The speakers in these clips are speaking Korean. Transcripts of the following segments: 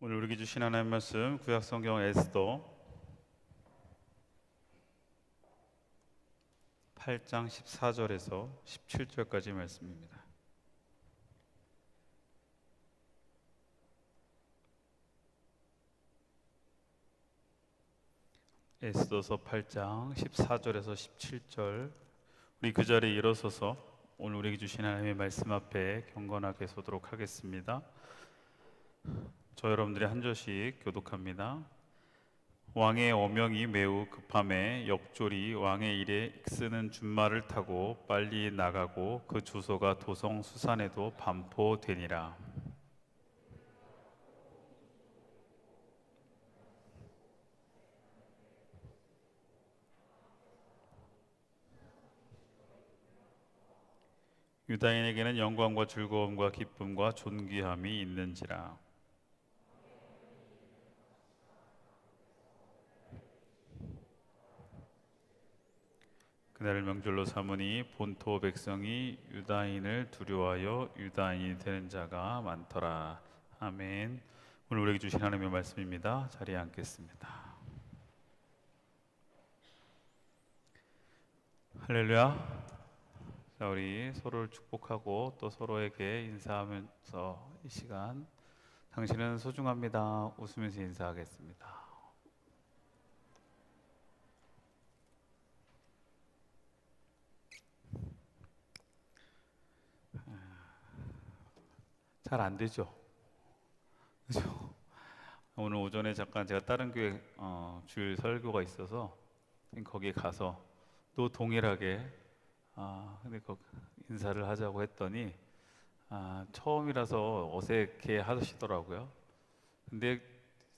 오늘 우리에게 주신 하나님의 말씀 구약성경 에스더 8장 14절에서 17절까지 말씀입니다. 에스더서 8장 14절에서 17절, 우리 그 자리에 일어서서 오늘 우리에게 주신 하나님의 말씀 앞에 경건하게 서도록 하겠습니다. 저 여러분들이 한 절씩 교독합니다. 왕의 어명이 매우 급함에 역졸이 왕의 일에 쓰는 준말을 타고 빨리 나가고 그 주소가 도성 수산에도 반포되니라. 유다인에게는 영광과 즐거움과 기쁨과 존귀함이 있는지라. 그날을 명절로 삼으니 본토 백성이 유다인을 두려워하여 유다인이 되는 자가 많더라. 아멘. 오늘 우리에게 주신 하나님의 말씀입니다. 자리에 앉겠습니다. 할렐루야. 자, 우리 서로를 축복하고 또 서로에게 인사하면서 이 시간 당신은 소중합니다 웃으면서 인사하겠습니다. 잘 안 되죠? 그죠? 오늘 오전에 잠깐 제가 다른 교회 주일 설교가 있어서 거기에 가서 또 동일하게 근데 인사를 하자고 했더니 처음이라서 어색해 하시더라고요. 근데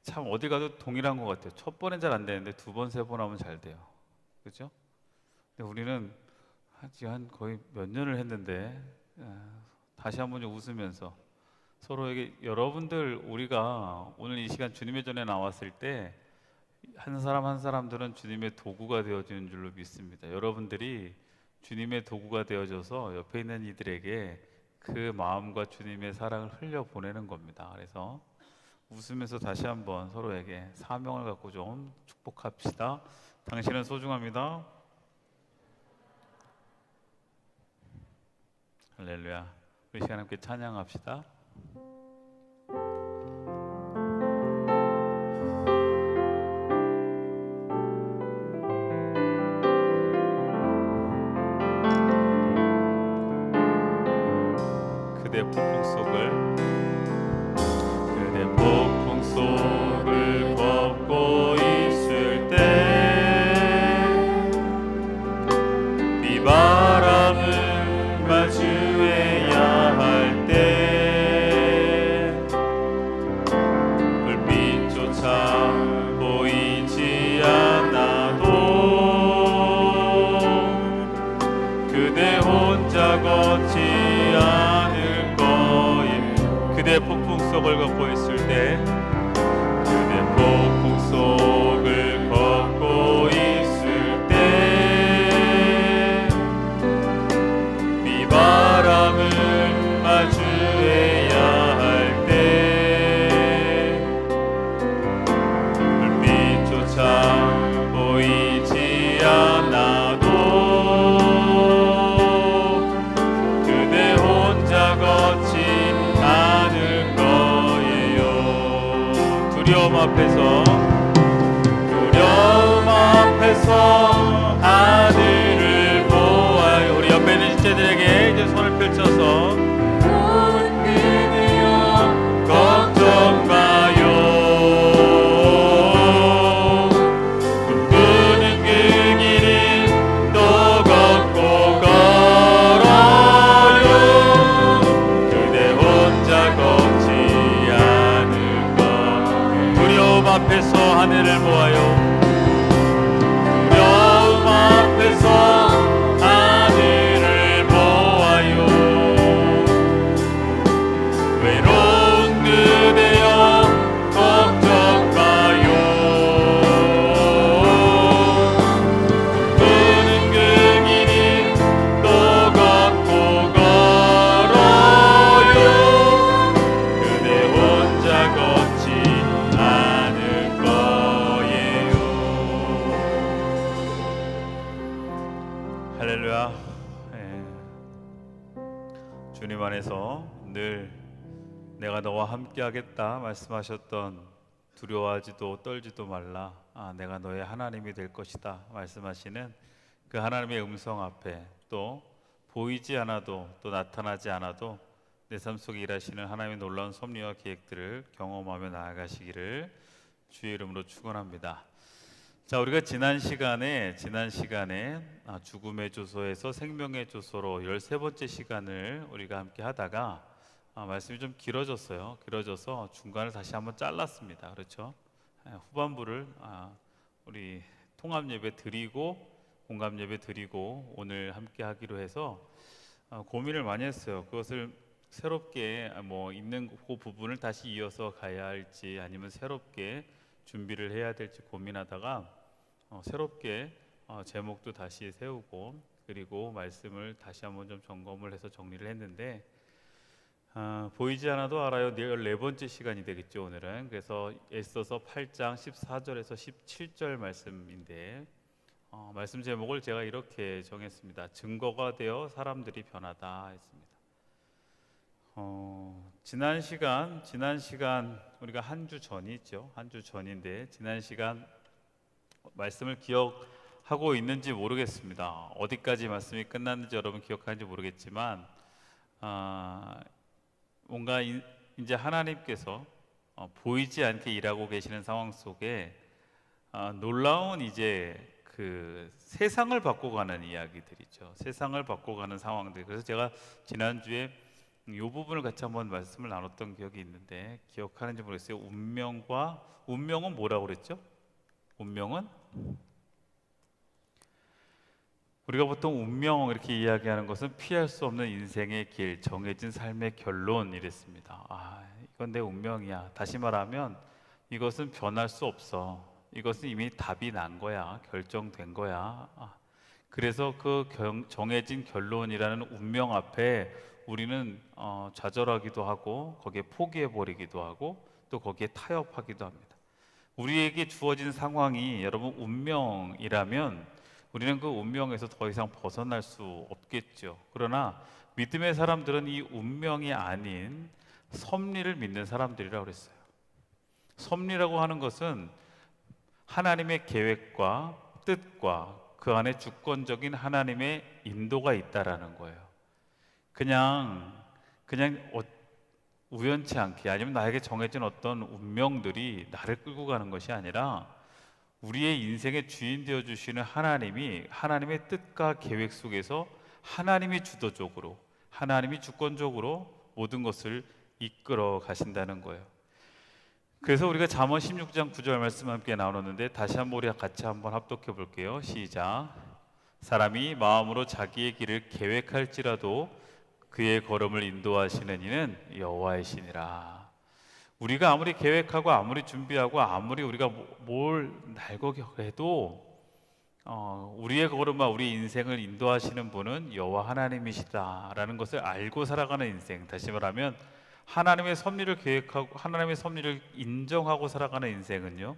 참 어디 가도 동일한 것 같아요. 첫 번엔 잘 안 되는데 두 번, 세 번 하면 잘 돼요. 그죠? 근데 우리는 한 거의 몇 년을 했는데 다시 한번 좀 웃으면서 서로에게, 여러분들 우리가 오늘 이 시간 주님의 전에 나왔을 때 한 사람 한 사람들은 주님의 도구가 되어지는 줄로 믿습니다. 여러분들이 주님의 도구가 되어져서 옆에 있는 이들에게 그 마음과 주님의 사랑을 흘려보내는 겁니다. 그래서 웃으면서 다시 한번 서로에게 사명을 갖고 좀 축복합시다. 당신은 소중합니다. 할렐루야. 우리 시간 함께 찬양합시다. 그대 폭풍 속을 걷고 있을 때 비바람을 마주해야 할 때 불빛조차 보이지 않아도 그대 혼자 걷지 않을 거임. 그대 폭풍 속을 걷고 있을 때, 그대 폭풍 속을 걷고 있을 때 비바람을 마주해야 할 때 불빛조차 보이지 않아도 그대 혼자 걷지 않을 거예요. 두려움 앞에서 하늘을 보아요. 우리 옆에 있는 지체들에게 이제 손을 펼쳐서 걱정 마요. 꿈꾸는 그 길을 또 걷고 걸어요. 그대 혼자 걷지 않을 것. 두려움 앞에서 하늘을 보아요. 두려움 앞에서 하늘을 보아요. 외로운 그대여 걱정 마요. 꿈꾸는 그 길을 또 걷고 걸어요. 그대 혼자 걷지 안에서 늘 내가 너와 함께 하겠다 말씀하셨던 두려워하지도 떨지도 말라, 내가 너의 하나님이 될 것이다 말씀하시는 그 하나님의 음성 앞에, 또 보이지 않아도 또 나타나지 않아도 내 삶 속에 일하시는 하나님의 놀라운 섭리와 계획들을 경험하며 나아가시기를 주의 이름으로 축원합니다. 자, 우리가 지난 시간에 죽음의 조소에서 생명의 조소로 13번째 시간을 우리가 함께 하다가 말씀이 좀 길어져서 중간을 다시 한번 잘랐습니다. 그렇죠? 후반부를 우리 통합 예배 드리고 공감 예배 드리고 오늘 함께 하기로 해서 고민을 많이 했어요. 그것을 새롭게 있는 그 부분을 다시 이어서 가야 할지 아니면 새롭게 준비를 해야 될지 고민하다가 새롭게 제목도 다시 세우고 그리고 말씀을 다시 한번 좀 점검을 해서 정리를 했는데, 보이지 않아도 알아요 14번째 시간이 되겠죠 오늘은. 그래서 에스더서 8장 14절에서 17절 말씀인데, 말씀 제목을 제가 이렇게 정했습니다. 증거가 되어 사람들이 변하다 했습니다. 지난 시간 우리가 한 주 전이죠. 한 주 전인데 지난 시간 말씀을 기억하고 있는지 모르겠습니다. 어디까지 말씀이 끝났는지 여러분 기억하는지 모르겠지만 뭔가 이제 하나님께서 보이지 않게 일하고 계시는 상황 속에 놀라운 이제 그 세상을 바꿔가는 이야기들이죠. 세상을 바꿔가는 상황들. 그래서 제가 지난주에 이 부분을 같이 한번 말씀을 나눴던 기억이 있는데 기억하는지 모르겠어요. 운명은 뭐라고 그랬죠? 운명은 우리가 보통 운명 이렇게 이야기하는 것은 피할 수 없는 인생의 길, 정해진 삶의 결론 이랬습니다. 이건 내 운명이야. 다시 말하면 이것은 변할 수 없어. 이것은 이미 답이 난 거야. 결정된 거야. 그래서 그 정해진 결론이라는 운명 앞에 우리는 좌절하기도 하고 거기에 포기해버리기도 하고 또 거기에 타협하기도 합니다. 우리에게 주어진 상황이 여러분 운명이라면 우리는 그 운명에서 더 이상 벗어날 수 없겠죠. 그러나 믿음의 사람들은 이 운명이 아닌 섭리를 믿는 사람들이라고 그랬어요. 섭리라고 하는 것은 하나님의 계획과 뜻과 그 안에 주권적인 하나님의 인도가 있다라는 거예요. 그냥 우연치 않게 아니면 나에게 정해진 어떤 운명들이 나를 끌고 가는 것이 아니라 우리의 인생의 주인 되어 주시는 하나님이 하나님의 뜻과 계획 속에서 하나님이 주도적으로 하나님이 주권적으로 모든 것을 이끌어 가신다는 거예요. 그래서 우리가 잠언 16장 9절 말씀 함께 나눴는데 다시 한번 우리가 같이 한번 합독해 볼게요. 시작. 사람이 마음으로 자기의 길을 계획할지라도 그의 걸음을 인도하시는 이는 여호와의 신이라. 우리가 아무리 계획하고 아무리 준비하고 아무리 우리가 뭘 날고해도 우리의 걸음과 우리 인생을 인도하시는 분은 여호와 하나님이시다라는 것을 알고 살아가는 인생, 다시 말하면 하나님의 섭리를 계획하고 하나님의 섭리를 인정하고 살아가는 인생은요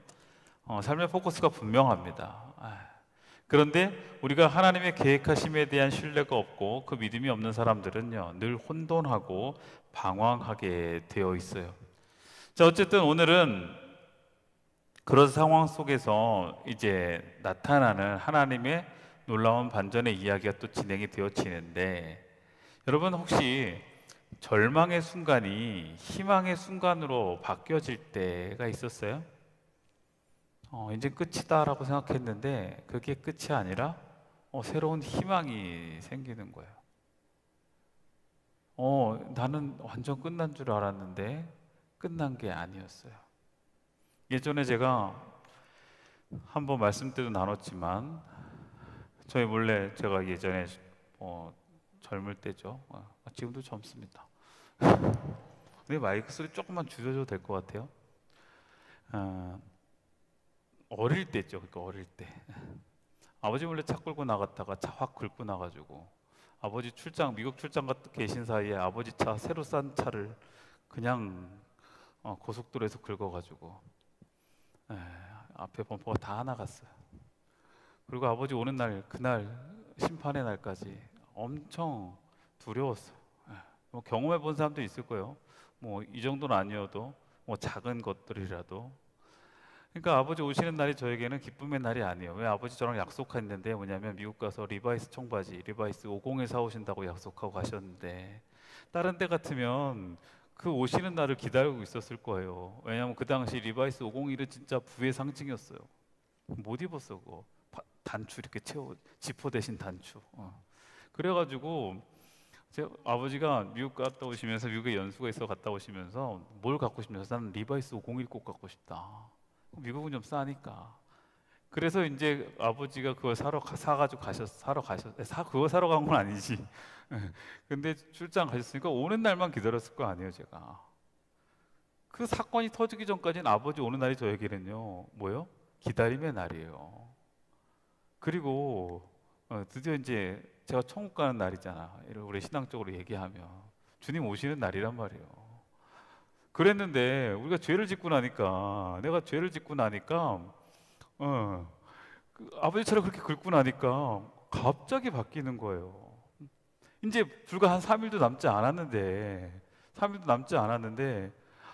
삶의 포커스가 분명합니다. 그런데 우리가 하나님의 계획하심에 대한 신뢰가 없고 그 믿음이 없는 사람들은요 늘 혼돈하고 방황하게 되어 있어요. 자, 어쨌든 오늘은 그런 상황 속에서 이제 나타나는 하나님의 놀라운 반전의 이야기가 또 진행이 되어지는데, 여러분 혹시 절망의 순간이 희망의 순간으로 바뀌어질 때가 있었어요? 이제 끝이다라고 생각했는데 그게 끝이 아니라 새로운 희망이 생기는 거예요. 나는 완전 끝난 줄 알았는데 끝난 게 아니었어요. 예전에 제가 한번 말씀 때도 나눴지만 저희 몰래 제가 예전에 젊을 때죠. 지금도 젊습니다. 근데 마이크 소리 조금만 줄여줘도 될 것 같아요. 어릴 때죠. 그러니까 어릴 때 아버지 몰래 차 끌고 나갔다가 차 확 긁고 나가지고 아버지 미국 출장 계신 사이에 아버지 차 새로 싼 차를 그냥 고속도로에서 긁어가지고 앞에 범퍼가 다 나갔어요. 그리고 아버지 오는 날 그날 심판의 날까지 엄청 두려웠어요. 뭐 경험해 본 사람도 있을 거예요. 뭐 이 정도는 아니어도 뭐 작은 것들이라도. 그러니까 아버지 오시는 날이 저에게는 기쁨의 날이 아니에요. 왜? 아버지 저랑 약속했는데 뭐냐면 미국 가서 리바이스 청바지, 리바이스 50을 사오신다고 약속하고 가셨는데 다른 때 같으면 그 오시는 날을 기다리고 있었을 거예요. 왜냐하면 그 당시 리바이스 501은 진짜 부의 상징이었어요. 못 입었어 그거. 단추 이렇게 채워, 지퍼 대신 단추. 그래가지고 제 아버지가 미국 갔다 오시면서 미국에 연수가 있어 갔다 오시면서 뭘 갖고 싶냐서 나는 리바이스 501 꼭 갖고 싶다. 미국은 좀 싸니까. 그래서 이제 아버지가 그걸 사가지고 사러 가셨, 그거 사러 간 건 아니지. 근데 출장 가셨으니까 오는 날만 기다렸을 거 아니에요, 제가. 그 사건이 터지기 전까지는 아버지 오는 날이 저에게는요, 뭐요? 기다림의 날이에요. 그리고 드디어 이제 제가 천국 가는 날이잖아. 우리 신앙적으로 얘기하면 주님 오시는 날이란 말이에요. 그랬는데 우리가 죄를 짓고 나니까 내가 죄를 짓고 나니까 그 아버지처럼 그렇게 긁고 나니까 갑자기 바뀌는 거예요. 이제 불과 한 3일도 남지 않았는데 3일도 남지 않았는데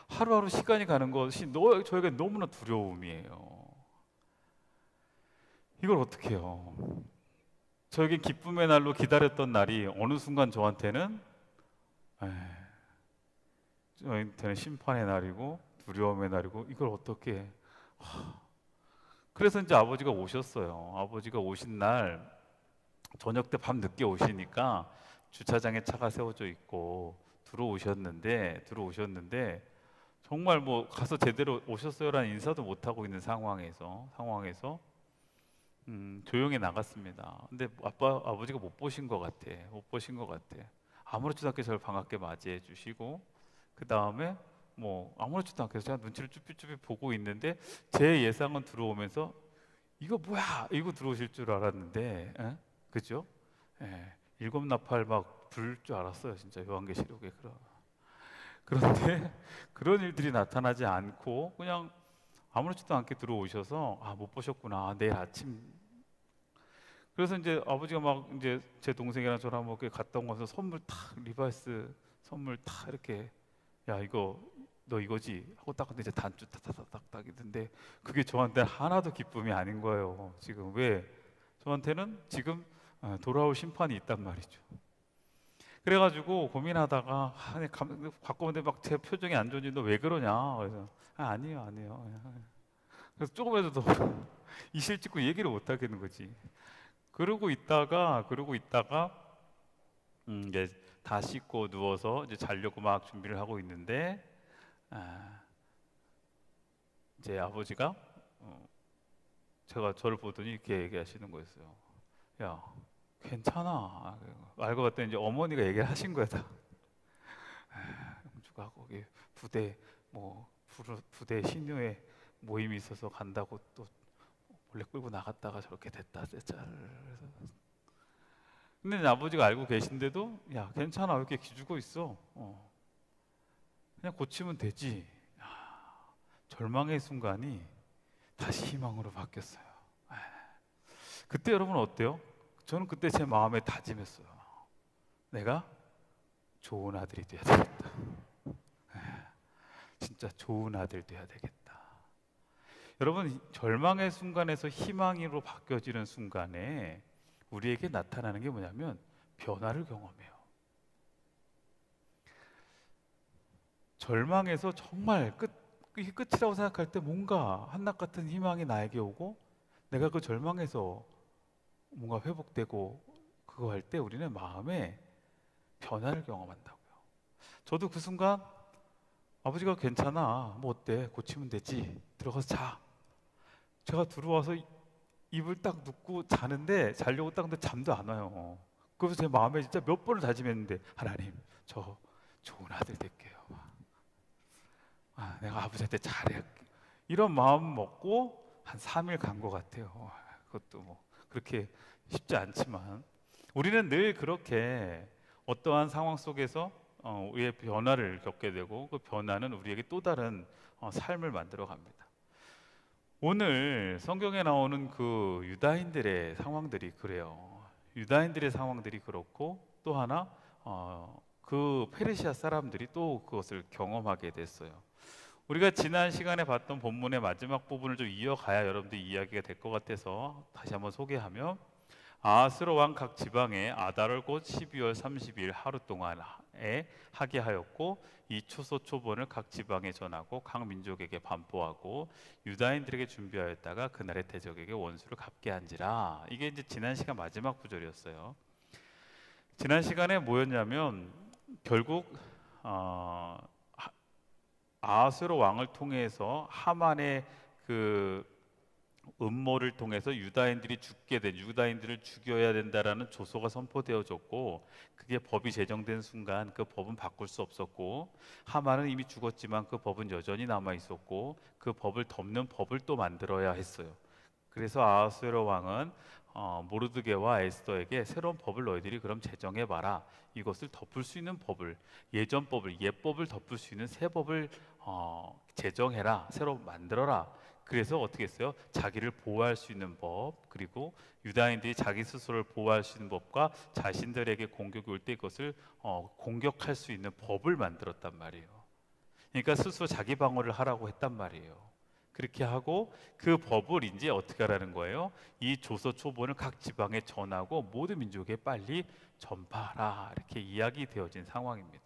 하루하루 시간이 가는 것이 저에게 너무나 두려움이에요. 이걸 어떻게 해요? 저에게 기쁨의 날로 기다렸던 날이 어느 순간 저한테는 심판의 날이고 두려움의 날이고 이걸 어떻게 해? 그래서 이제 아버지가 오셨어요. 아버지가 오신 날 저녁 때 밤 늦게 오시니까 주차장에 차가 세워져 있고 들어오셨는데 정말 뭐 가서 제대로 오셨어요라는 인사도 못 하고 있는 상황에서 조용히 나갔습니다. 근데 아버지가 못 보신 것 같아. 아무렇지도 않게 저를 반갑게 맞이해 주시고 그 다음에 뭐 아무렇지도 않게 제가 눈치를 쭈삣쭈삣 보고 있는데 제 예상은 들어오면서 이거 뭐야? 이거 들어오실 줄 알았는데, 그죠? 일곱 나팔 막 불 줄 알았어요, 진짜 요한계시록에. 그런데 그런 일들이 나타나지 않고 그냥 아무렇지도 않게 들어오셔서 못 보셨구나. 내일 아침. 그래서 이제 아버지가 막 이제 제 동생이랑 저랑 뭐 이렇게 갔다 온 거서 선물 탁 리바이스 선물 탁 이렇게 야 이거 너 이거지 하고 딱 근데 이제 단추 딱딱딱딱 있는데 그게 저한테 하나도 기쁨이 아닌 거예요. 지금 왜 저한테는 지금 돌아올 심판이 있단 말이죠. 그래가지고 고민하다가 갖고 오는데 막 제 표정이 안 좋은지 너 왜 그러냐 그래서 아니에요. 그래서 조금이라도 더 이실 찍고 얘기를 못 하겠는 거지. 그러고 있다가 이제 다 씻고 누워서 이제 자려고 막 준비를 하고 있는데 이제 아버지가 제가 저를 보더니 이렇게 얘기하시는 거였어요. 야, 괜찮아. 알고 봤더니 이제 어머니가 얘기를 하신 거야 다. 영주가 거기 부대 신녀회 모임이 있어서 간다고 또 몰래 끌고 나갔다가 저렇게 됐다. 근데 아버지가 알고 계신데도 야 괜찮아 왜 이렇게 기죽어 있어? 그냥 고치면 되지. 절망의 순간이 다시 희망으로 바뀌었어요. 그때 여러분 어때요? 저는 그때 제 마음에 다짐했어요. 내가 좋은 아들이 돼야 되겠다. 진짜 좋은 아들 돼야 되겠다. 여러분 절망의 순간에서 희망으로 바뀌어지는 순간에 우리에게 나타나는 게 뭐냐면 변화를 경험해요. 절망에서 정말 이게 끝이라고 생각할 때 뭔가 한낮 같은 희망이 나에게 오고 내가 그 절망에서 뭔가 회복되고 그거 할 때 우리는 마음에 변화를 경험한다고요. 저도 그 순간 아버지가 괜찮아 뭐 어때 고치면 되지 들어가서 자. 제가 들어와서 입을 딱 눕고 자려고 딱 근데 잠도 안 와요. 그래서 제 마음에 진짜 몇 번을 다짐했는데 하나님 저 좋은 아들 될게요. 내가 아버지한테 잘할게. 이런 마음 먹고 한 3일 간 것 같아요. 그것도 뭐 그렇게 쉽지 않지만 우리는 늘 그렇게 어떠한 상황 속에서 우리의 변화를 겪게 되고 그 변화는 우리에게 또 다른 삶을 만들어 갑니다. 오늘 성경에 나오는 그 유다인들의 상황들이 그래요. 유다인들의 상황들이 그렇고 또 하나 그 페르시아 사람들이 또 그것을 경험하게 됐어요. 우리가 지난 시간에 봤던 본문의 마지막 부분을 좀 이어가야 여러분들 이야기가 될 것 같아서 다시 한번 소개하면, 아하스로 왕 각 지방에 아달월 곧 12월 30일 하루 동안에 하게 하였고, 이 초소 초본을 각 지방에 전하고 각 민족에게 반포하고 유다인들에게 준비하였다가 그날의 대적에게 원수를 갚게 한지라. 이게 이제 지난 시간 마지막 구절이었어요. 지난 시간에 뭐였냐면 결국 아하스로 왕을 통해서 하만의 그 음모를 통해서 유다인들이 죽게 된, 유다인들을 죽여야 된다라는 조서가 선포되어졌고, 그게 법이 제정된 순간 그 법은 바꿀 수 없었고, 하만은 이미 죽었지만 그 법은 여전히 남아 있었고, 그 법을 덮는 법을 또 만들어야 했어요. 그래서 아하스웨로 왕은 모르드게와 에스더에게 새로운 법을 너희들이 그럼 제정해 봐라. 이것을 덮을 수 있는 법을, 예전 법을, 옛법을 덮을 수 있는 새 법을 제정해라. 새로 만들어라. 그래서 어떻게 했어요? 자기를 보호할 수 있는 법, 그리고 유다인들이 자기 스스로를 보호할 수 있는 법과 자신들에게 공격이 올 때 그것을 공격할 수 있는 법을 만들었단 말이에요. 그러니까 스스로 자기 방어를 하라고 했단 말이에요. 그렇게 하고 그 법을 이제 어떻게 하라는 거예요? 이 조서 초본을 각 지방에 전하고 모든 민족에 빨리 전파하라. 이렇게 이야기되어진 상황입니다.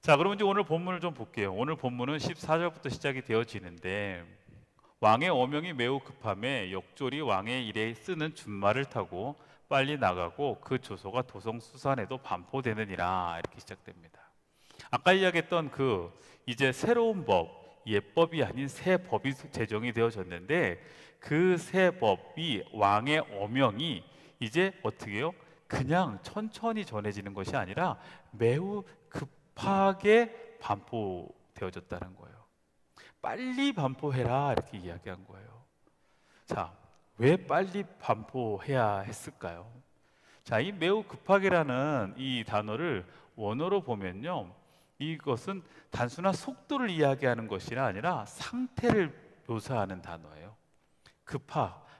자, 그럼 이제 오늘 본문을 좀 볼게요. 오늘 본문은 14절부터 시작이 되어지는데, 왕의 어명이 매우 급함에 역졸이 왕의 일에 쓰는 준말을 타고 빨리 나가고 그 조서가 도성 수산에도 반포되느니라. 이렇게 시작됩니다. 아까 이야기했던 그 이제 새로운 법, 옛법이 아닌 새 법이 제정이 되어졌는데, 그 새 법이, 왕의 어명이 이제 어떻게 해요? 그냥 천천히 전해지는 것이 아니라 매우 급하게 반포되어졌다는 거예요. 빨리 반포해라 이렇게 이야기한 거예요. 자, 왜 빨리 반포해야 했을까요? 자, 이 매우 급하게라는 이 단어를 원어로 보면요, 이것은 단순한 속도를 이야기하는 것이 아니라 상태를 묘사하는 단어예요.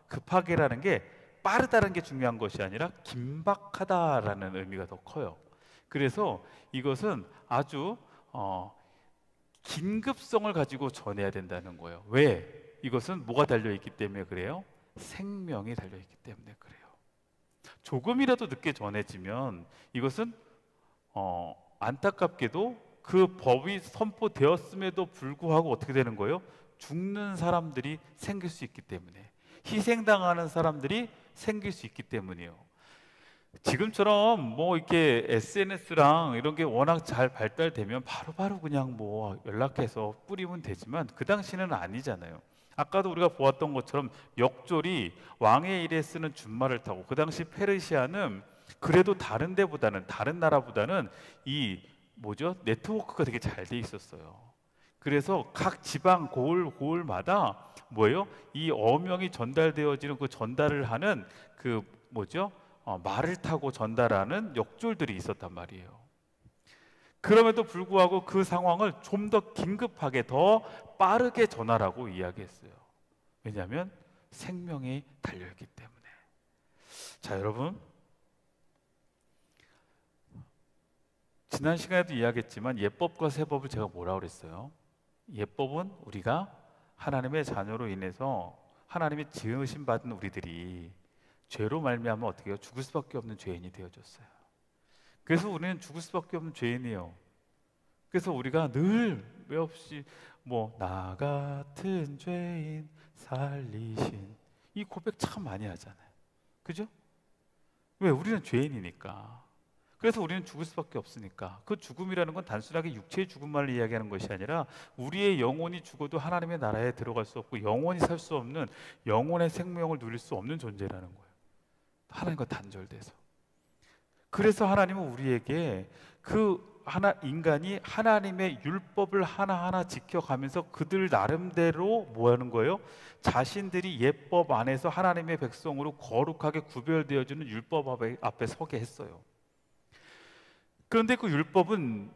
급하게라는 게 빠르다는 게 중요한 것이 아니라 긴박하다라는 의미가 더 커요. 그래서 이것은 아주 긴급성을 가지고 전해야 된다는 거예요. 왜? 이것은 뭐가 달려있기 때문에 그래요? 생명이 달려있기 때문에 그래요. 조금이라도 늦게 전해지면 이것은 안타깝게도 그 법이 선포되었음에도 불구하고 어떻게 되는 거예요? 죽는 사람들이 생길 수 있기 때문에, 희생당하는 사람들이 생길 수 있기 때문이에요. 지금처럼 뭐 이렇게 SNS랑 이런 게 워낙 잘 발달되면 바로바로 그냥 뭐 연락해서 뿌리면 되지만 그 당시는 아니잖아요. 아까도 우리가 보았던 것처럼 역졸이 왕의 일에 쓰는 준말을 타고, 그 당시 페르시아는 그래도 다른 데보다는, 다른 나라보다는 이 뭐죠? 네트워크가 되게 잘 돼 있었어요. 그래서 각 지방 고을마다 뭐예요? 이 어명이 전달되어지는 그 전달을 하는 그 뭐죠? 말을 타고 전달하는 역졸들이 있었단 말이에요. 그럼에도 불구하고 그 상황을 좀 더 긴급하게, 더 빠르게 전하라고 이야기했어요. 왜냐하면 생명이 달려있기 때문에. 자, 여러분, 지난 시간에도 이야기했지만 예법과 세법을 제가 뭐라고 그랬어요? 예법은 우리가 하나님의 자녀로 인해서 하나님의 지으심 받은 우리들이 죄로 말미암아 어떻게 해요? 죽을 수밖에 없는 죄인이 되어졌어요. 그래서 우리는 죽을 수밖에 없는 죄인이에요. 그래서 우리가 늘 왜 없이 나 같은 죄인 살리신, 이 고백 참 많이 하잖아요. 그죠? 왜? 우리는 죄인이니까. 그래서 우리는 죽을 수밖에 없으니까. 그 죽음이라는 건 단순하게 육체의 죽음만을 이야기하는 것이 아니라 우리의 영혼이 죽어도 하나님의 나라에 들어갈 수 없고 영원히 살 수 없는, 영혼의 생명을 누릴 수 없는 존재라는 거예요. 하나님과 단절돼서. 그래서 하나님은 우리에게 인간이 하나님의 율법을 하나하나 지켜가면서 그들 나름대로 뭐 하는 거예요? 자신들이 예법 안에서 하나님의 백성으로 거룩하게 구별되어지는 율법 앞에 서게 했어요. 그런데 그 율법은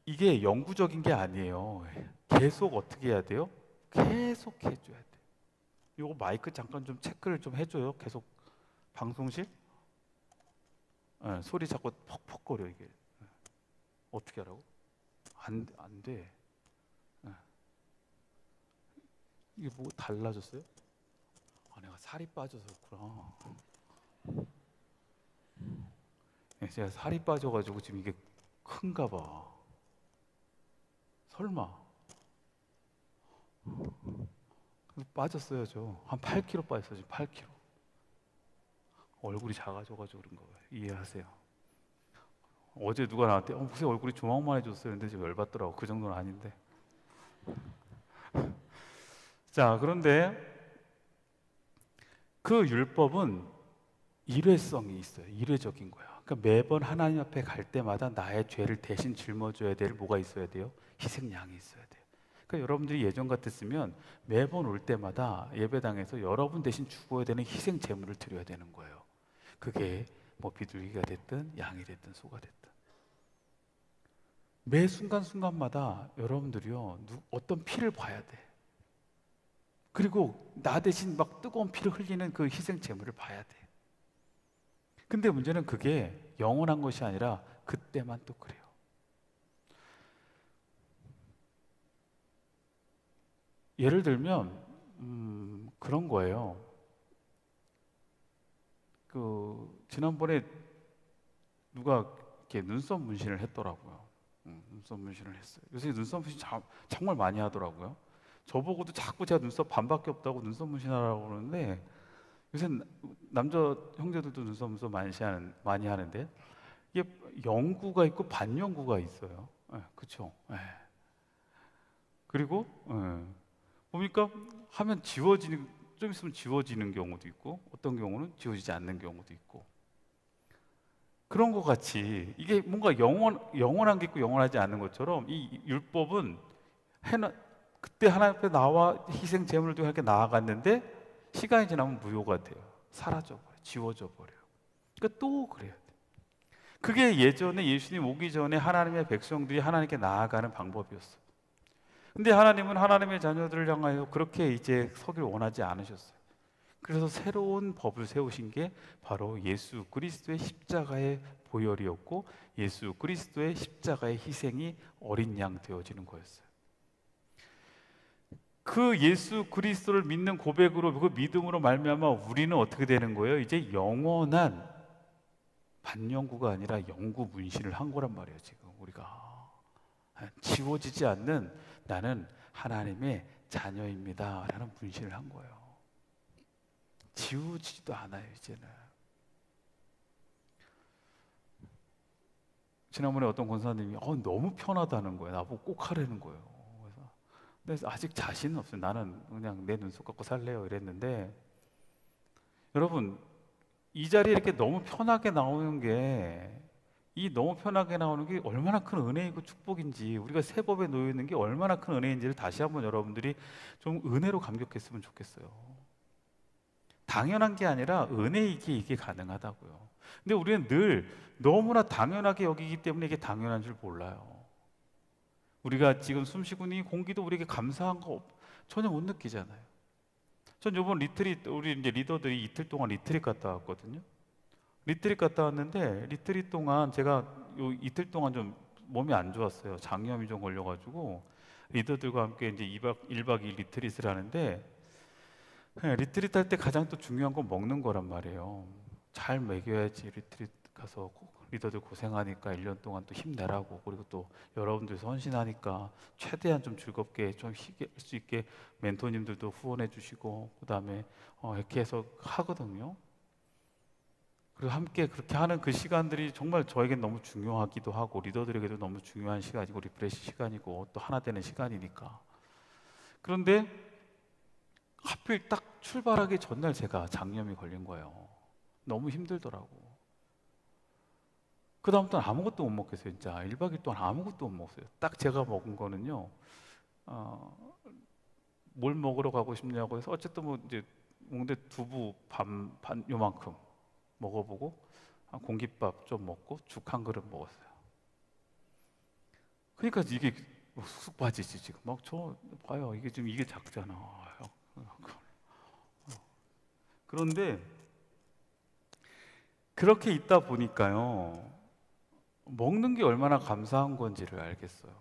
이게 영구적인 게 아니에요. 계속 어떻게 해야 돼요? 계속 해줘야 돼요. 이거 마이크 잠깐 좀 체크를 좀 해줘요. 계속 방송실? 소리 자꾸 퍽퍽거려 이게. 어떻게 하라고? 안 돼. 예. 이게 뭐 달라졌어요? 아, 내가 살이 빠져서 그렇구나. 예, 제가 살이 빠져가지고 지금 이게 큰가 봐. 설마. 빠졌어요, 저. 한 8kg 빠졌어요, 지금 8kg. 얼굴이 작아져가지고 그런 거예요. 이해하세요? 어제 누가 나한테 무슨 얼굴이 조망만해졌어요. 근데 지금 열받더라고. 그 정도는 아닌데. 자, 그런데 그 율법은 일회성이 있어요. 일회적인 거야. 그러니까 매번 하나님 앞에 갈 때마다 나의 죄를 대신 짊어져야 될 뭐가 있어야 돼요? 희생양이 있어야 돼요. 그러니까 여러분들이 예전 같았으면 매번 올 때마다 예배당에서 여러분 대신 죽어야 되는 희생 제물을 드려야 되는 거예요. 그게 뭐 비둘기가 됐든 양이 됐든 소가 됐든 매 순간순간마다 여러분들이요 어떤 피를 봐야 돼. 그리고 나 대신 막 뜨거운 피를 흘리는 그 희생 제물을 봐야 돼. 근데 문제는 그게 영원한 것이 아니라 그때만 또 그래요. 예를 들면 그런 거예요. 지난번에 누가 이렇게 눈썹 문신을 했더라고요. 눈썹 문신을 했어요. 요새 눈썹 문신 정말 많이 하더라고요. 저보고도 자꾸 제가 눈썹 반밖에 없다고 눈썹 문신하라고 그러는데 요새 남자 형제들도 눈썹 문신 많이 하는데 이게 영구가 있고 반영구가 있어요. 그렇죠? 그리고 보니까 하면 좀 있으면 지워지는 경우도 있고 어떤 경우는 지워지지 않는 경우도 있고 그런 것 같이 이게 뭔가 영원한 게 있고 영원하지 않는 것처럼 이 율법은 그때 하나님 앞에 나와 희생 제물을 두고 이렇게 나아갔는데 시간이 지나면 무효가 돼요. 사라져버려, 지워져 버려요. 그러니까 또 그래야 돼. 그게 예전에 예수님 오기 전에 하나님의 백성들이 하나님께 나아가는 방법이었어요. 근데 하나님은 하나님의 자녀들을 향하여 그렇게 이제 서길 원하지 않으셨어요. 그래서 새로운 법을 세우신 게 바로 예수 그리스도의 십자가의 보혈이었고 예수 그리스도의 십자가의 희생이 어린 양 되어지는 거였어요. 그 예수 그리스도를 믿는 고백으로 그 믿음으로 말미암아 우리는 어떻게 되는 거예요? 이제 영원한 반영구가 아니라 영구 문신을 한 거란 말이에요. 지금 우리가 지워지지 않는 나는 하나님의 자녀입니다 라는 문신을 한 거예요. 지우지도 않아요. 이제는. 지난번에 어떤 권사님이 너무 편하다는 거예요. 나보고 꼭 하라는 거예요. 그래서 아직 자신은 없어요. 나는 그냥 내 눈썹 갖고 살래요 이랬는데 여러분 이 자리에 이렇게 너무 편하게 나오는 게 너무 편하게 나오는 게 얼마나 큰 은혜이고 축복인지 우리가 새 법에 놓여 있는 게 얼마나 큰 은혜인지를 다시 한번 여러분들이 좀 은혜로 감격했으면 좋겠어요. 당연한 게 아니라 은혜이기에 이게 가능하다고요. 근데 우리는 늘 너무나 당연하게 여기기 때문에 이게 당연한 줄 몰라요. 우리가 지금 숨쉬고 있는 이 공기도 우리에게 감사한 거 전혀 못 느끼잖아요. 전 이번 리트릿 우리 이제 리더들이 이틀 동안 리트릿 갔다 왔거든요. 리트릿 갔다 왔는데 리트릿 동안 제가 이틀 동안 좀 몸이 안 좋았어요. 장염이 좀 걸려가지고 리더들과 함께 이제 1박 2일 리트릿을 하는데 리트릿 할 때 가장 또 중요한 건 먹는 거란 말이에요. 잘 먹여야지 리트릿 가서 리더들 고생하니까 1년 동안 또 힘내라고 그리고 또 여러분들 헌신하니까 최대한 좀 즐겁게 좀 할 수 있게 멘토님들도 후원해 주시고 그 다음에 이렇게 해서 하거든요. 그리고 함께 그렇게 하는 그 시간들이 정말 저에겐 너무 중요하기도 하고 리더들에게도 너무 중요한 시간이고 리프레시 시간이고 또 하나 되는 시간이니까. 그런데 하필 딱 출발하기 전날 제가 장염이 걸린 거예요. 너무 힘들더라고. 그 다음부터는 아무것도 못 먹겠어요. 진짜 1박 2일 동안 아무것도 못 먹었어요. 딱 제가 먹은 거는요 뭘 먹으러 가고 싶냐고 해서 어쨌든 뭐 이제 먹는데 두부 반 요만큼 먹어보고 공깃밥 좀 먹고 죽 한 그릇 먹었어요. 그러니까 이게 쑥쑥 빠지지 지금. 막 저 봐요. 이게 지금 이게 작잖아. 그런데 그렇게 있다 보니까요 먹는 게 얼마나 감사한 건지를 알겠어요.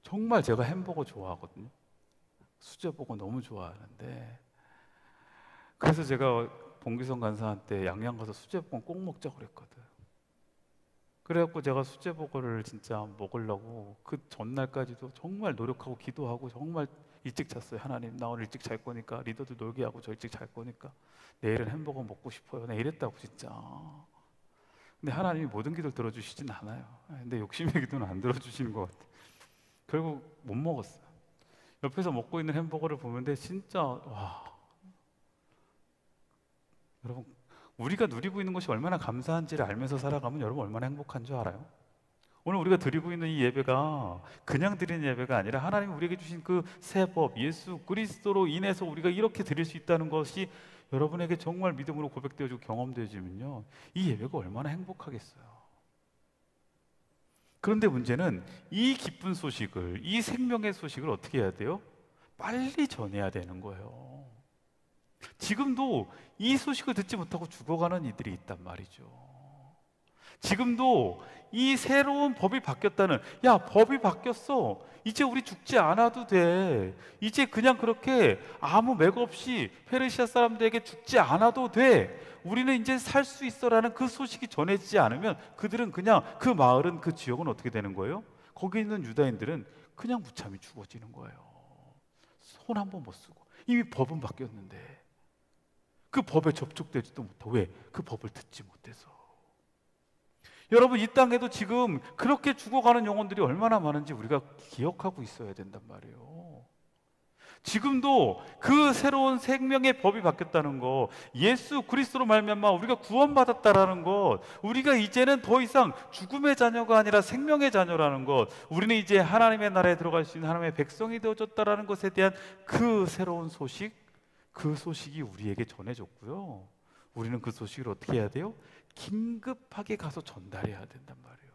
정말 제가 햄버거 좋아하거든요. 수제버거 너무 좋아하는데, 그래서 제가 봉기성 간사한테 양양 가서 수제버거 꼭 먹자 그랬거든. 그래갖고 제가 수제버거를 진짜 먹으려고 그 전날까지도 정말 노력하고 기도하고 정말 일찍 잤어요. 하나님, 나 오늘 일찍 잘 거니까, 리더도 놀게 하고 저 일찍 잘 거니까 내일은 햄버거 먹고 싶어요. 나 이랬다고 진짜. 근데 하나님이 모든 기도를 들어주시진 않아요. 근데 욕심의 기도는 안 들어주시는 것 같아요. 결국 못 먹었어요. 옆에서 먹고 있는 햄버거를 보는데 진짜 와, 여러분, 우리가 누리고 있는 것이 얼마나 감사한지를 알면서 살아가면 여러분 얼마나 행복한 줄 알아요? 오늘 우리가 드리고 있는 이 예배가 그냥 드리는 예배가 아니라 하나님이 우리에게 주신 그 새 법, 예수 그리스도로 인해서 우리가 이렇게 드릴 수 있다는 것이 여러분에게 정말 믿음으로 고백되어지고 경험되어지면요, 이 예배가 얼마나 행복하겠어요. 그런데 문제는 이 기쁜 소식을, 이 생명의 소식을 어떻게 해야 돼요? 빨리 전해야 되는 거예요. 지금도 이 소식을 듣지 못하고 죽어가는 이들이 있단 말이죠. 지금도 이 새로운 법이 바뀌었다는, 야, 법이 바뀌었어, 이제 우리 죽지 않아도 돼, 이제 그냥 그렇게 아무 맥 없이 페르시아 사람들에게 죽지 않아도 돼, 우리는 이제 살 수 있어라는 그 소식이 전해지지 않으면 그들은 그냥, 그 마을은, 그 지역은 어떻게 되는 거예요? 거기 있는 유다인들은 그냥 무참히 죽어지는 거예요. 손 한 번 못 쓰고. 이미 법은 바뀌었는데 그 법에 접촉되지도 못하고. 왜? 그 법을 듣지 못해서. 여러분, 이 땅에도 지금 그렇게 죽어가는 영혼들이 얼마나 많은지 우리가 기억하고 있어야 된단 말이에요. 지금도 그 새로운 생명의 법이 바뀌었다는 것, 예수 그리스도로 말미암아 우리가 구원받았다라는 것, 우리가 이제는 더 이상 죽음의 자녀가 아니라 생명의 자녀라는 것, 우리는 이제 하나님의 나라에 들어갈 수 있는 하나님의 백성이 되어졌다라는 것에 대한 그 새로운 소식, 그 소식이 우리에게 전해졌고요. 우리는 그 소식을 어떻게 해야 돼요? 긴급하게 가서 전달해야 된단 말이에요.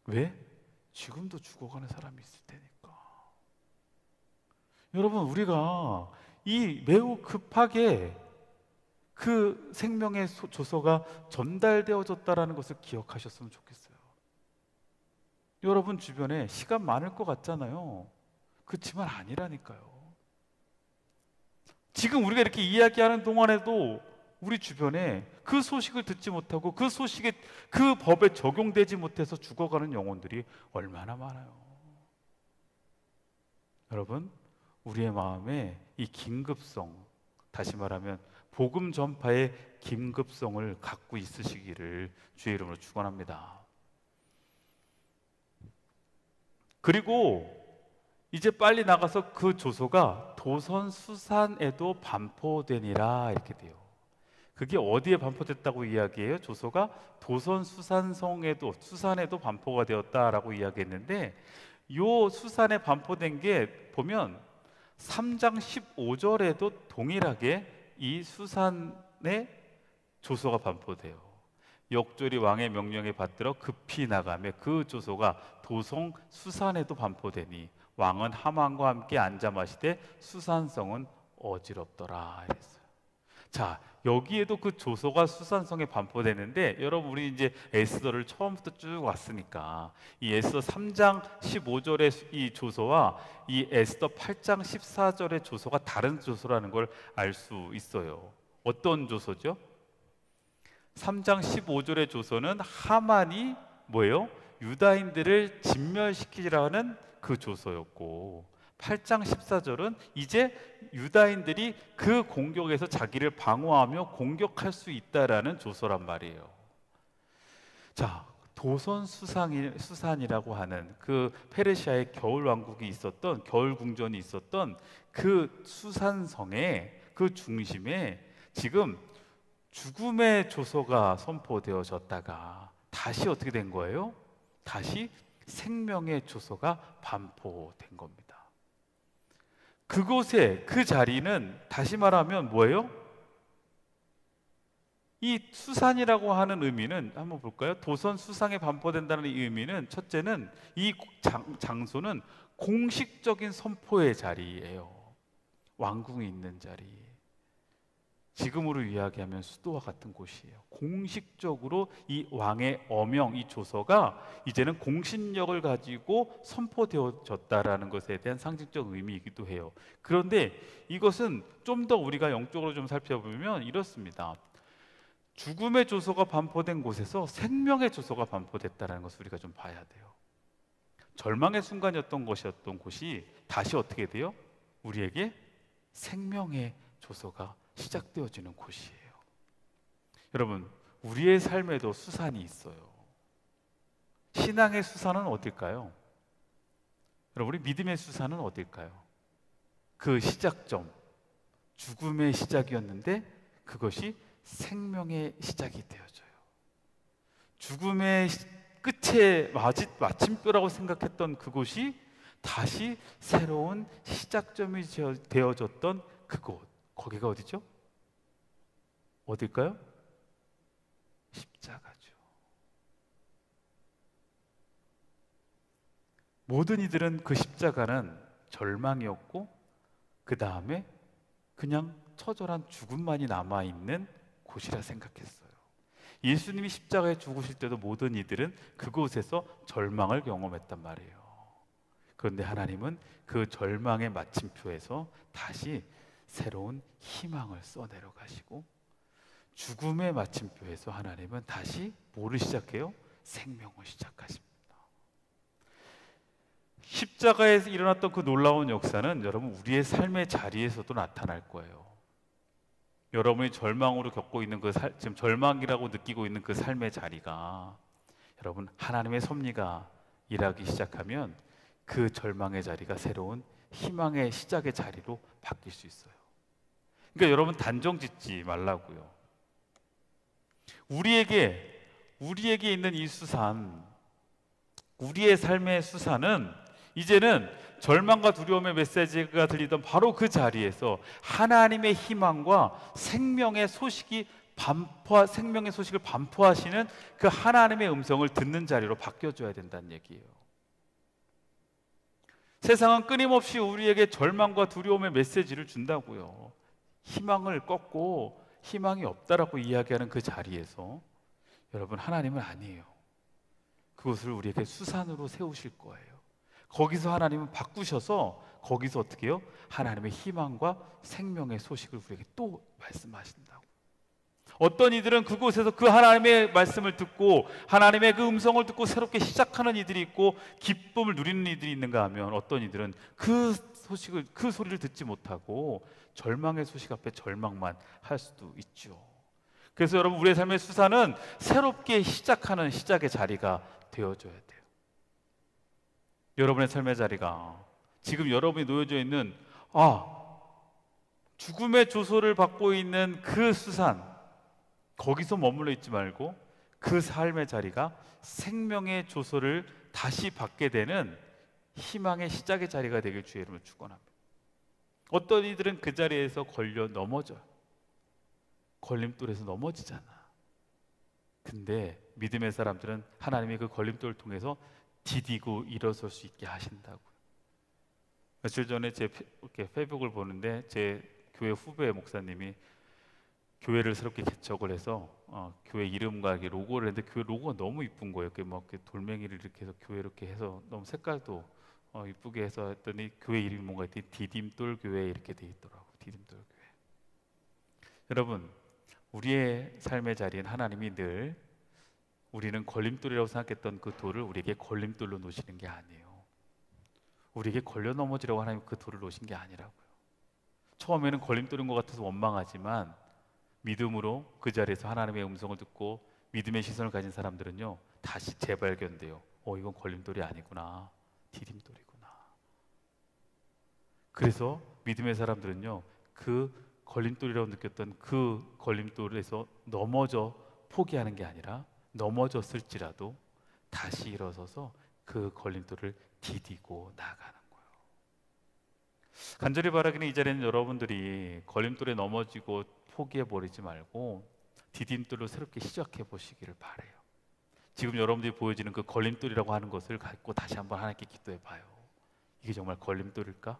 왜? 지금도 죽어가는 사람이 있을 테니까. 여러분, 우리가 이 매우 급하게 그 생명의 조서가 전달되어졌다라는 것을 기억하셨으면 좋겠어요. 여러분 주변에 시간 많을 것 같잖아요. 그렇지만 아니라니까요. 지금 우리가 이렇게 이야기하는 동안에도 우리 주변에 그 소식을 듣지 못하고 그 소식에, 그 법에 적용되지 못해서 죽어가는 영혼들이 얼마나 많아요. 여러분, 우리의 마음에 이 긴급성, 다시 말하면 복음 전파의 긴급성을 갖고 있으시기를 주의 이름으로 축원합니다. 그리고 이제 빨리 나가서 그 조소가 도선 수산에도 반포되니라, 이렇게 돼요. 그게 어디에 반포됐다고 이야기해요? 조소가 도선 수산성에도, 수산에도 반포가 되었다라고 이야기했는데, 요 수산에 반포된 게 보면 3장 15절에도 동일하게 이 수산에 조소가 반포돼요. 역졸이 왕의 명령에 받들어 급히 나가며 그 조소가 도성 수산에도 반포되니 왕은 하만과 함께 앉아 마시되 수산성은 어지럽더라, 이랬어요. 자, 여기에도 그 조소가 수산성에 반포되는데, 여러분, 우리 이제 에스더를 처음부터 쭉 왔으니까 이 에스더 3장 15절의 이 조소와 이 에스더 8장 14절의 조소가 다른 조소라는 걸 알 수 있어요. 어떤 조소죠? 3장 15절의 조소는 하만이 뭐예요? 유다인들을 진멸시키라는 그 조소였고, 8장 14절은 이제 유다인들이 그 공격에서 자기를 방어하며 공격할 수 있다라는 조소란 말이에요. 자, 도선 수산이라고 하는 그 페르시아의 겨울 왕국이 있었던, 겨울 궁전이 있었던 그 수산성의 그 중심에 지금 죽음의 조소가 선포되어졌다가 다시 어떻게 된 거예요? 다시 생명의 조소가 반포된 겁니다. 그곳에, 그 자리는 다시 말하면 뭐예요? 이 수산이라고 하는 의미는 한번 볼까요? 도선 수상에 반포된다는 이 의미는, 첫째는 이 장소는 공식적인 선포의 자리예요. 왕궁이 있는 자리. 지금으로 이야기하면 수도와 같은 곳이에요. 공식적으로 이 왕의 어명, 이 조서가 이제는 공신력을 가지고 선포되어졌다라는 것에 대한 상징적 의미이기도 해요. 그런데 이것은 좀 더 우리가 영적으로 좀 살펴보면 이렇습니다. 죽음의 조서가 반포된 곳에서 생명의 조서가 반포됐다는 것을 우리가 좀 봐야 돼요. 절망의 순간이었던 것이었던 곳이 다시 어떻게 돼요? 우리에게 생명의 조서가 시작되어지는 곳이에요. 여러분, 우리의 삶에도 수산이 있어요. 신앙의 수산은 어딜까요? 여러분, 우리 믿음의 수산은 어딜까요? 그 시작점, 죽음의 시작이었는데 그것이 생명의 시작이 되어져요. 죽음의 끝에 마침표라고 생각했던 그곳이 다시 새로운 시작점이 되어졌던 그곳, 거기가 어디죠? 어딜까요? 십자가죠. 모든 이들은 그 십자가는 절망이었고 그 다음에 그냥 처절한 죽음만이 남아있는 곳이라 생각했어요. 예수님이 십자가에 죽으실 때도 모든 이들은 그곳에서 절망을 경험했단 말이에요. 그런데 하나님은 그 절망의 마침표에서 다시 새로운 희망을 써내려 가시고, 죽음의 마침표에서 하나님은 다시 뭐를 시작해요? 생명을 시작하십니다. 십자가에서 일어났던 그 놀라운 역사는 여러분 우리의 삶의 자리에서도 나타날 거예요. 여러분이 절망으로 겪고 있는 지금 절망이라고 느끼고 있는 그 삶의 자리가 여러분 하나님의 섭리가 일하기 시작하면 그 절망의 자리가 새로운 희망의 시작의 자리로 바뀔 수 있어요. 그러니까 여러분 단정 짓지 말라고요. 우리에게 있는 이 수산, 우리의 삶의 수산은 이제는 절망과 두려움의 메시지가 들리던 바로 그 자리에서 하나님의 희망과 생명의 소식을 반포하시는 그 하나님의 음성을 듣는 자리로 바뀌어줘야 된다는 얘기예요. 세상은 끊임없이 우리에게 절망과 두려움의 메시지를 준다고요. 희망을 꺾고 희망이 없다라고 이야기하는 그 자리에서 여러분 하나님은 아니에요. 그것을 우리에게 수산으로 세우실 거예요. 거기서 하나님은 바꾸셔서 거기서 어떻게 해요? 하나님의 희망과 생명의 소식을 우리에게 또 말씀하신다고. 어떤 이들은 그곳에서 그 하나님의 말씀을 듣고 하나님의 그 음성을 듣고 새롭게 시작하는 이들이 있고 기쁨을 누리는 이들이 있는가 하면, 어떤 이들은 그 소리를 듣지 못하고 절망의 소식 앞에 절망만 할 수도 있죠. 그래서 여러분 우리의 삶의 수산은 새롭게 시작하는 시작의 자리가 되어줘야 돼요. 여러분의 삶의 자리가 지금 여러분이 놓여져 있는 죽음의 조소를 받고 있는 그 수산, 거기서 머물러 있지 말고 그 삶의 자리가 생명의 조소를 다시 받게 되는 희망의 시작의 자리가 되길 주의 이름으로 축원합니다. 어떤 이들은 그 자리에서 걸려 넘어져요. 걸림돌에서 넘어지잖아. 근데 믿음의 사람들은 하나님이 그 걸림돌을 통해서 디디고 일어설 수 있게 하신다고요. 며칠 전에 제 페이북을 보는데 제 교회 후배 목사님이 교회를 새롭게 개척을 해서 교회 이름과 이렇게 로고를 했는데 교회 로고가 너무 이쁜 거예요. 이렇게 돌멩이를 이렇게 해서 교회 이렇게 해서 너무 색깔도 이쁘게 해서 했더니 교회 이름이 뭔가 했더니 디딤돌 교회 이렇게 돼 있더라고. 디딤돌 교회. 여러분 우리의 삶의 자리엔 하나님이 늘 우리는 걸림돌이라고 생각했던 그 돌을 우리에게 걸림돌로 놓으시는 게 아니에요. 우리에게 걸려 넘어지라고 하나님 그 돌을 놓으신 게 아니라고요. 처음에는 걸림돌인 것 같아서 원망하지만 믿음으로 그 자리에서 하나님의 음성을 듣고 믿음의 시선을 가진 사람들은요 다시 재발견돼요. 이건 걸림돌이 아니구나, 디딤돌이구나. 그래서 믿음의 사람들은요 그 걸림돌이라고 느꼈던 그 걸림돌에서 넘어져 포기하는 게 아니라 넘어졌을지라도 다시 일어서서 그 걸림돌을 디디고 나가는 거예요. 간절히 바라기는 이 자리에는 여러분들이 걸림돌에 넘어지고 포기해버리지 말고 디딤돌로 새롭게 시작해 보시기를 바래요. 지금 여러분들이 보여지는 그 걸림돌이라고 하는 것을 갖고 다시 한번 하나님께 기도해 봐요. 이게 정말 걸림돌일까?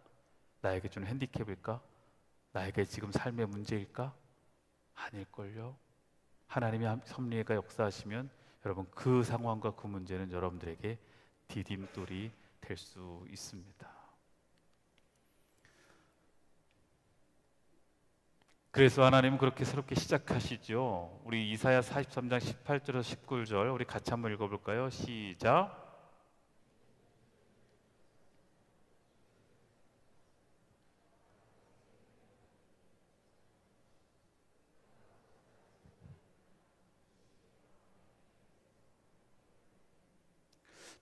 나에게 주는 핸디캡일까? 나에게 지금 삶의 문제일까? 아닐걸요. 하나님이 섭리가 역사하시면 여러분 그 상황과 그 문제는 여러분들에게 디딤돌이 될 수 있습니다. 그래서 하나님은 그렇게 새롭게 시작하시죠. 우리 이사야 43장 18절에서 19절 우리 같이 한번 읽어볼까요? 시작.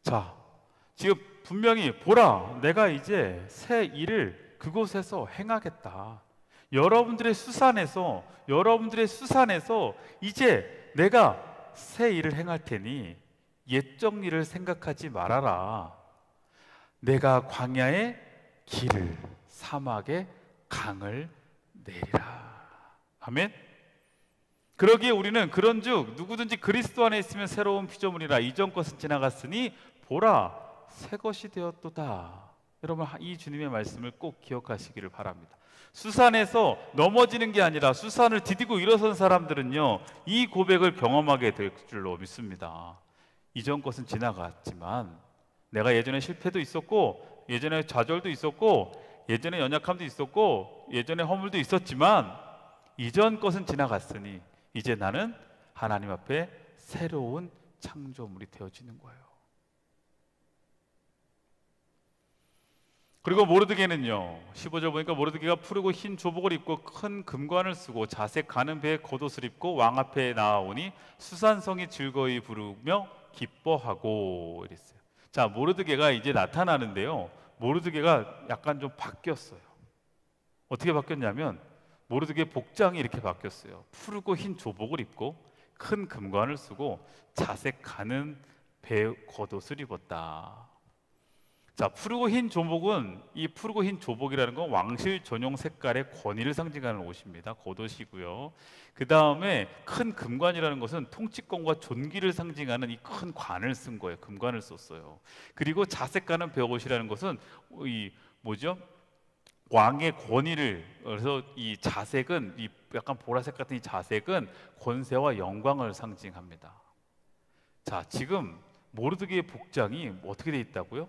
자, 지금 분명히 보라, 내가 이제 새 일을 그곳에서 행하겠다. 여러분들의 수산에서 이제 내가 새 일을 행할 테니 옛적 일을 생각하지 말아라. 내가 광야에 길을, 사막에 강을 내리라. 아멘. 그러기에 우리는 그런즉 누구든지 그리스도 안에 있으면 새로운 피조물이라. 이전 것은 지나갔으니 보라, 새 것이 되었도다. 여러분, 이 주님의 말씀을 꼭 기억하시기를 바랍니다. 수산에서 넘어지는 게 아니라 수산을 디디고 일어선 사람들은요, 이 고백을 경험하게 될 줄로 믿습니다. 이전 것은 지나갔지만 내가 예전에 실패도 있었고, 예전에 좌절도 있었고, 예전에 연약함도 있었고, 예전에 허물도 있었지만 이전 것은 지나갔으니 이제 나는 하나님 앞에 새로운 창조물이 되어지는 거예요. 그리고 모르드게는요, 15절 보니까 모르드게가 푸르고 흰 조복을 입고 큰 금관을 쓰고 자색 가는 배에 겉옷을 입고 왕 앞에 나아오니 수산성이 즐거이 부르며 기뻐하고 이랬어요. 자, 모르드게가 이제 나타나는데요, 모르드게가 약간 좀 바뀌었어요. 어떻게 바뀌었냐면 모르드게 복장이 이렇게 바뀌었어요. 푸르고 흰 조복을 입고 큰 금관을 쓰고 자색 가는 배 겉옷을 입었다. 자, 푸르고 흰 조복은, 이 푸르고 흰 조복이라는 건 왕실 전용 색깔의 권위를 상징하는 옷입니다. 겉옷이고요. 그 다음에 큰 금관이라는 것은 통치권과 존귀를 상징하는 이 큰 관을 쓴 거예요. 금관을 썼어요. 그리고 자색 가는 배옷이라는 것은 이 뭐죠? 왕의 권위를, 그래서 이 자색은, 이 약간 보라색 같은 이 자색은 권세와 영광을 상징합니다. 자, 지금 모르드게의 복장이 어떻게 돼 있다고요?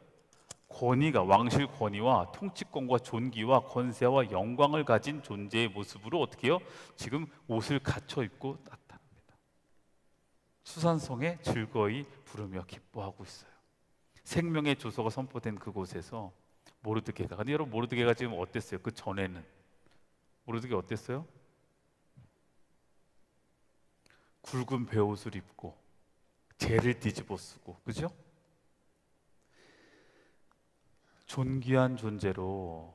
권위가, 왕실 권위와 통치권과 존귀와 권세와 영광을 가진 존재의 모습으로 어떻게 해요? 지금 옷을 갖춰 입고 나타납니다. 수산성에 즐거이 부르며 기뻐하고 있어요. 생명의 조서가 선포된 그곳에서 모르드게가, 근데 여러분 모르드게가 지금 어땠어요? 그 전에는 모르드게 어땠어요? 굵은 베옷을 입고 재를 뒤집어 쓰고, 그죠? 존귀한 존재로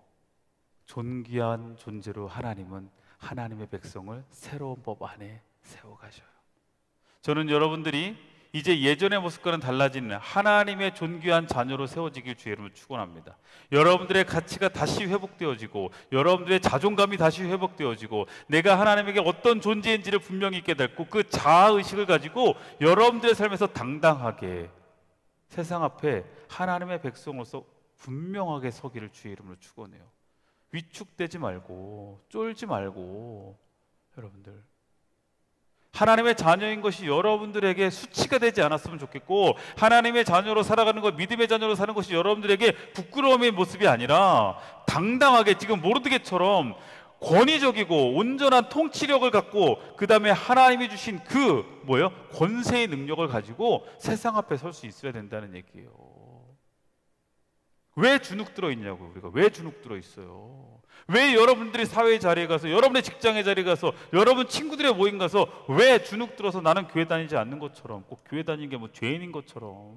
하나님은 하나님의 백성을 새로운 법 안에 세워가셔요. 저는 여러분들이 이제 예전의 모습과는 달라진 하나님의 존귀한 자녀로 세워지길 주의 이름으로 축원합니다. 여러분들의 가치가 다시 회복되어지고, 여러분들의 자존감이 다시 회복되어지고, 내가 하나님에게 어떤 존재인지를 분명히 깨닫고 그 자아의식을 가지고 여러분들의 삶에서 당당하게 세상 앞에 하나님의 백성으로서 분명하게 서기를 주의 이름으로 축원해요. 위축되지 말고 쫄지 말고, 여러분들 하나님의 자녀인 것이 여러분들에게 수치가 되지 않았으면 좋겠고, 하나님의 자녀로 살아가는 것, 믿음의 자녀로 사는 것이 여러분들에게 부끄러움의 모습이 아니라 당당하게 지금 모르드게처럼 권위적이고 온전한 통치력을 갖고, 그 다음에 하나님이 주신 그 권세의 능력을 가지고 세상 앞에 설 수 있어야 된다는 얘기예요. 왜 주눅 들어 있냐고요. 우리가 왜 주눅 들어 있어요? 왜 여러분들이 사회의 자리에 가서, 여러분의 직장의 자리에 가서, 여러분 친구들의 모임 가서 왜 주눅 들어서 나는 교회 다니지 않는 것처럼, 꼭 교회 다니는 게 뭐 죄인인 것처럼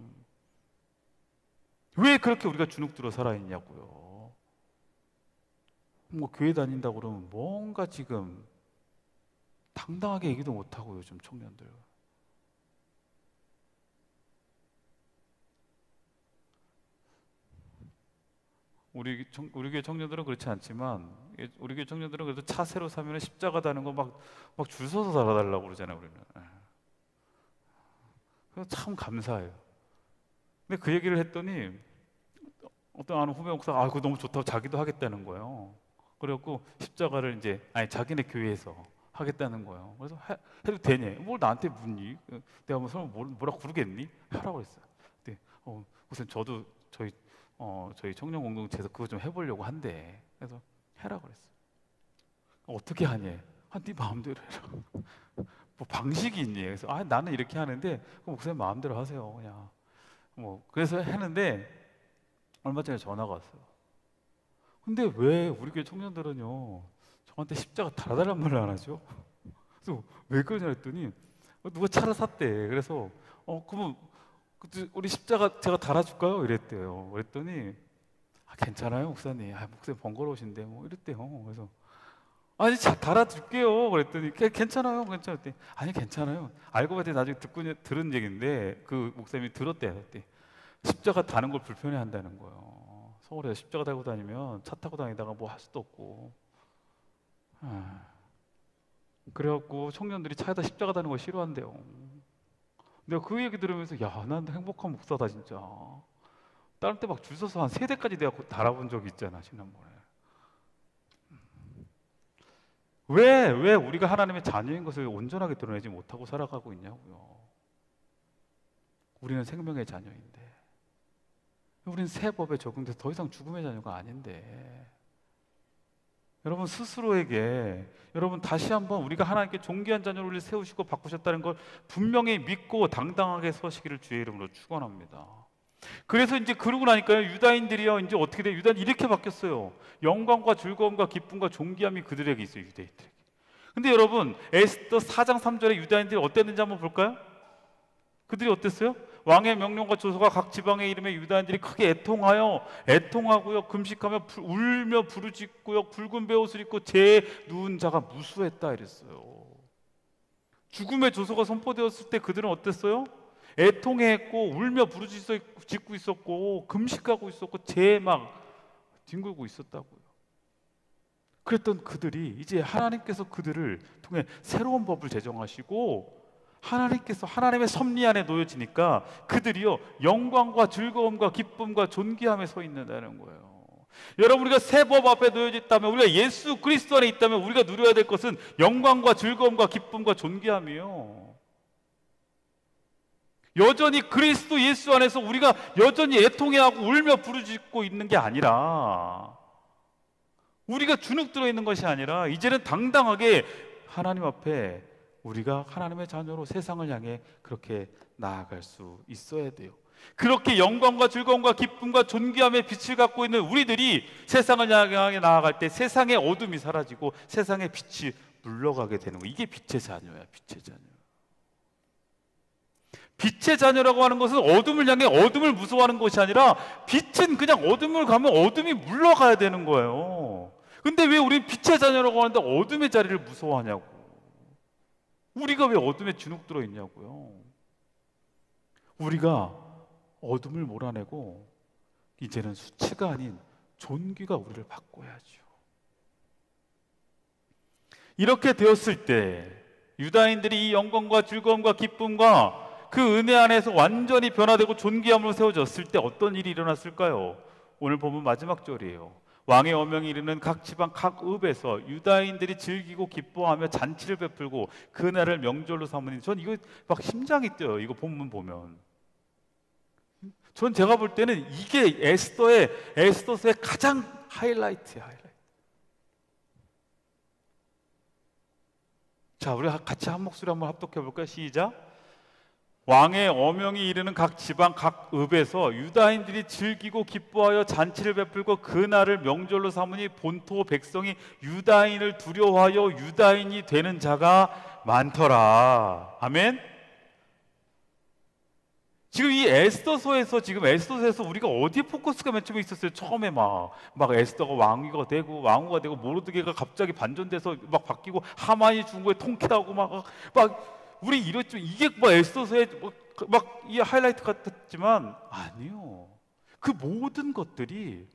왜 그렇게 우리가 주눅 들어 살아있냐고요. 뭐 교회 다닌다고 그러면 뭔가 지금 당당하게 얘기도 못하고, 요즘 청년들 우리 교회 청년들은 그렇지 않지만, 우리 교회 청년들은 그래도 차 새로 사면 십자가 다는 거 막 줄 서서 달아달라고 그러잖아요, 우리는. 그래서 참 감사해요. 근데 그 얘기를 했더니 어떤 아는 후배 목사가 그거 너무 좋다고 자기도 하겠다는 거예요. 그래갖고 십자가를 이제 자기네 교회에서 하겠다는 거예요. 그래서 해도 되니? 뭘 나한테 묻니? 내가 뭐 설마 뭐라 부르겠니? 하라고 했어요. 근데 우선 저도 저희 청년 공동체에서 그거 좀 해보려고 한대. 그래서 해라고 그랬어요. 어떻게 하니? 네 마음대로 해라. 뭐 방식이 있니? 그래서 나는 이렇게 하는데 그럼 목사님 마음대로 하세요. 그냥 그래서 했는데 얼마 전에 전화가 왔어요. 근데 왜 우리 교회 청년들은요 저한테 십자가 달아달라는 말을 안 하죠? 그래서 왜 그러냐 했더니 누가 차를 샀대. 그래서 그러면 우리 십자가 제가 달아줄까요? 이랬대요. 그랬더니 괜찮아요 목사님. 목사님 번거로우신데 뭐 이랬대요. 그래서 아니 달아줄게요. 그랬더니 괜찮아요. 괜찮았대. 아니 괜찮아요. 알고 봤더니 나중에 들은 얘기인데 그 목사님이 들었대요. 십자가 다는 걸 불편해한다는 거예요. 서울에서 십자가 달고 다니면 차 타고 다니다가 뭐 할 수도 없고. 그래갖고 청년들이 차에다 십자가 다는 걸 싫어한대요. 내가 그 얘기 들으면서 난 행복한 목사다 진짜. 다른 때 막 줄 서서 한 3대까지 내가 달아본 적이 있잖아 지난번에. 왜 우리가 하나님의 자녀인 것을 온전하게 드러내지 못하고 살아가고 있냐고요. 우리는 생명의 자녀인데, 우리는 새 법에 적용돼서 더 이상 죽음의 자녀가 아닌데, 여러분 스스로에게 여러분 다시 한번 우리가 하나님께 존귀한 자녀로 우리를 세우시고 바꾸셨다는 걸 분명히 믿고 당당하게 서시기를 주의 이름으로 축원합니다. 그래서 이제 그러고 나니까요 유다인들이요 이제 어떻게 돼요? 유다인 이렇게 바뀌었어요. 영광과 즐거움과 기쁨과 존귀함이 그들에게 있어요. 유대인들에게. 근데 여러분 에스더 4장 3절에 유다인들이 어땠는지 한번 볼까요? 그들이 어땠어요? 왕의 명령과 조서가 각 지방의 이름에 유다인들이 크게 애통하고요 금식하며 울며 부르짖고요 붉은 베옷을 입고 제 누운 자가 무수했다 이랬어요. 죽음의 조서가 선포되었을 때 그들은 어땠어요? 애통해했고 울며 부르짖고 있었고 금식하고 있었고 제 막 뒹굴고 있었다고요. 그랬던 그들이 이제 하나님께서 그들을 통해 새로운 법을 제정하시고 하나님께서 하나님의 섭리 안에 놓여지니까 그들이요 영광과 즐거움과 기쁨과 존귀함에 서 있는다는 거예요. 여러분 우리가 새 법 앞에 놓여졌다면 우리가 예수 그리스도 안에 있다면 우리가 누려야 될 것은 영광과 즐거움과 기쁨과 존귀함이요. 여전히 그리스도 예수 안에서 우리가 여전히 애통해하고 울며 부르짖고 있는 게 아니라 우리가 주눅 들어 있는 것이 아니라 이제는 당당하게 하나님 앞에 우리가 하나님의 자녀로 세상을 향해 그렇게 나아갈 수 있어야 돼요. 그렇게 영광과 즐거움과 기쁨과 존귀함의 빛을 갖고 있는 우리들이 세상을 향해 나아갈 때 세상의 어둠이 사라지고 세상의 빛이 물러가게 되는 거예요. 이게 빛의 자녀야. 빛의 자녀. 빛의 자녀라고 하는 것은 어둠을 향해 어둠을 무서워하는 것이 아니라 빛은 그냥 어둠을 가면 어둠이 물러가야 되는 거예요. 근데 왜 우리는 빛의 자녀라고 하는데 어둠의 자리를 무서워하냐고. 우리가 왜 어둠에 주눅 들어 있냐고요. 우리가 어둠을 몰아내고 이제는 수치가 아닌 존귀가 우리를 바꿔야죠. 이렇게 되었을 때 유다인들이 이 영광과 즐거움과 기쁨과 그 은혜 안에서 완전히 변화되고 존귀함으로 세워졌을 때 어떤 일이 일어났을까요? 오늘 보면 마지막 절이에요. 왕의 어명이 이르는 각 지방 각 읍에서 유다인들이 즐기고 기뻐하며 잔치를 베풀고 그날을 명절로 삼으니 전 이거 막 심장이 뛰어요. 이거 본문 보면 전 제가 볼 때는 이게 에스더서의 가장 하이라이트예요. 자, 우리 같이 한 목소리 한번 합독해 볼까요? 시작. 왕의 어명이 이르는 각 지방 각 읍에서 유다인들이 즐기고 기뻐하여 잔치를 베풀고 그날을 명절로 삼으니 본토 백성이 유다인을 두려워하여 유다인이 되는 자가 많더라. 아멘. 지금 이 에스더서에서 우리가 어디에 포커스가 맨 처음에 있었어요? 처음에 막 에스더가 왕후가 되고 모르드게가 갑자기 반전돼서 막 바뀌고 하만이 죽은 거에 통쾌하고 막 우리 이랬죠. 이게 에스더서의 이 하이라이트 같았지만 아니요. 그 모든 것들이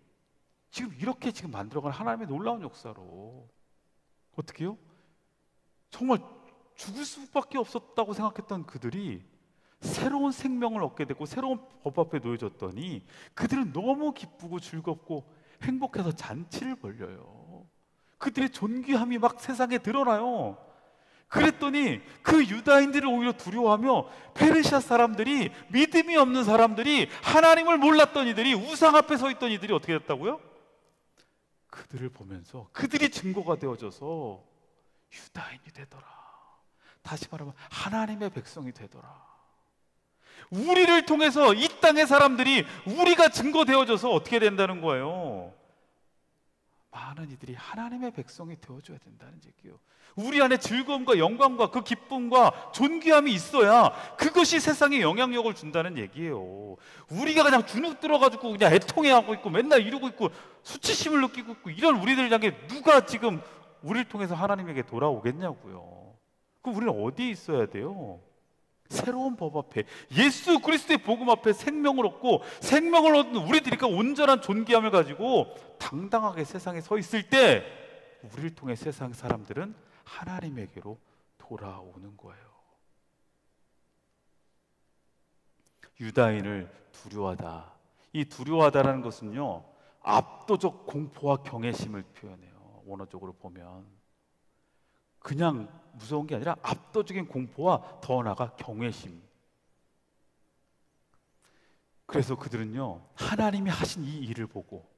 지금 이렇게 지금 만들어가는 하나님의 놀라운 역사로 어떻게요? 정말 죽을 수밖에 없었다고 생각했던 그들이 새로운 생명을 얻게 되고 새로운 법 앞에 놓여졌더니 그들은 너무 기쁘고 즐겁고 행복해서 잔치를 벌려요. 그들의 존귀함이 막 세상에 드러나요. 그랬더니 그 유다인들을 오히려 두려워하며 페르시아 사람들이, 믿음이 없는 사람들이, 하나님을 몰랐던 이들이, 우상 앞에 서 있던 이들이 어떻게 됐다고요? 그들을 보면서 그들이 증거가 되어져서 유다인이 되더라. 다시 말하면 하나님의 백성이 되더라. 우리를 통해서 이 땅의 사람들이, 우리가 증거되어져서 어떻게 된다는 거예요? 많은 이들이 하나님의 백성이 되어줘야 된다는 얘기예요. 우리 안에 즐거움과 영광과 그 기쁨과 존귀함이 있어야 그것이 세상에 영향력을 준다는 얘기예요. 우리가 그냥 주눅 들어가지고 그냥 애통해하고 있고 맨날 이러고 있고 수치심을 느끼고 있고 이런 우리들 향해 누가 지금 우리를 통해서 하나님에게 돌아오겠냐고요. 그럼 우리는 어디에 있어야 돼요? 새로운 법 앞에, 예수 그리스도의 복음 앞에 생명을 얻고, 생명을 얻는 우리들이 그 온전한 존귀함을 가지고 당당하게 세상에 서 있을 때 우리를 통해 세상 사람들은 하나님에게로 돌아오는 거예요. 유다인을 두려워하다. 이 두려워하다라는 것은요, 압도적 공포와 경외심을 표현해요. 원어적으로 보면 그냥 무서운 게 아니라 압도적인 공포와 더 나아가 경외심. 그래서 그들은요, 하나님이 하신 이 일을 보고,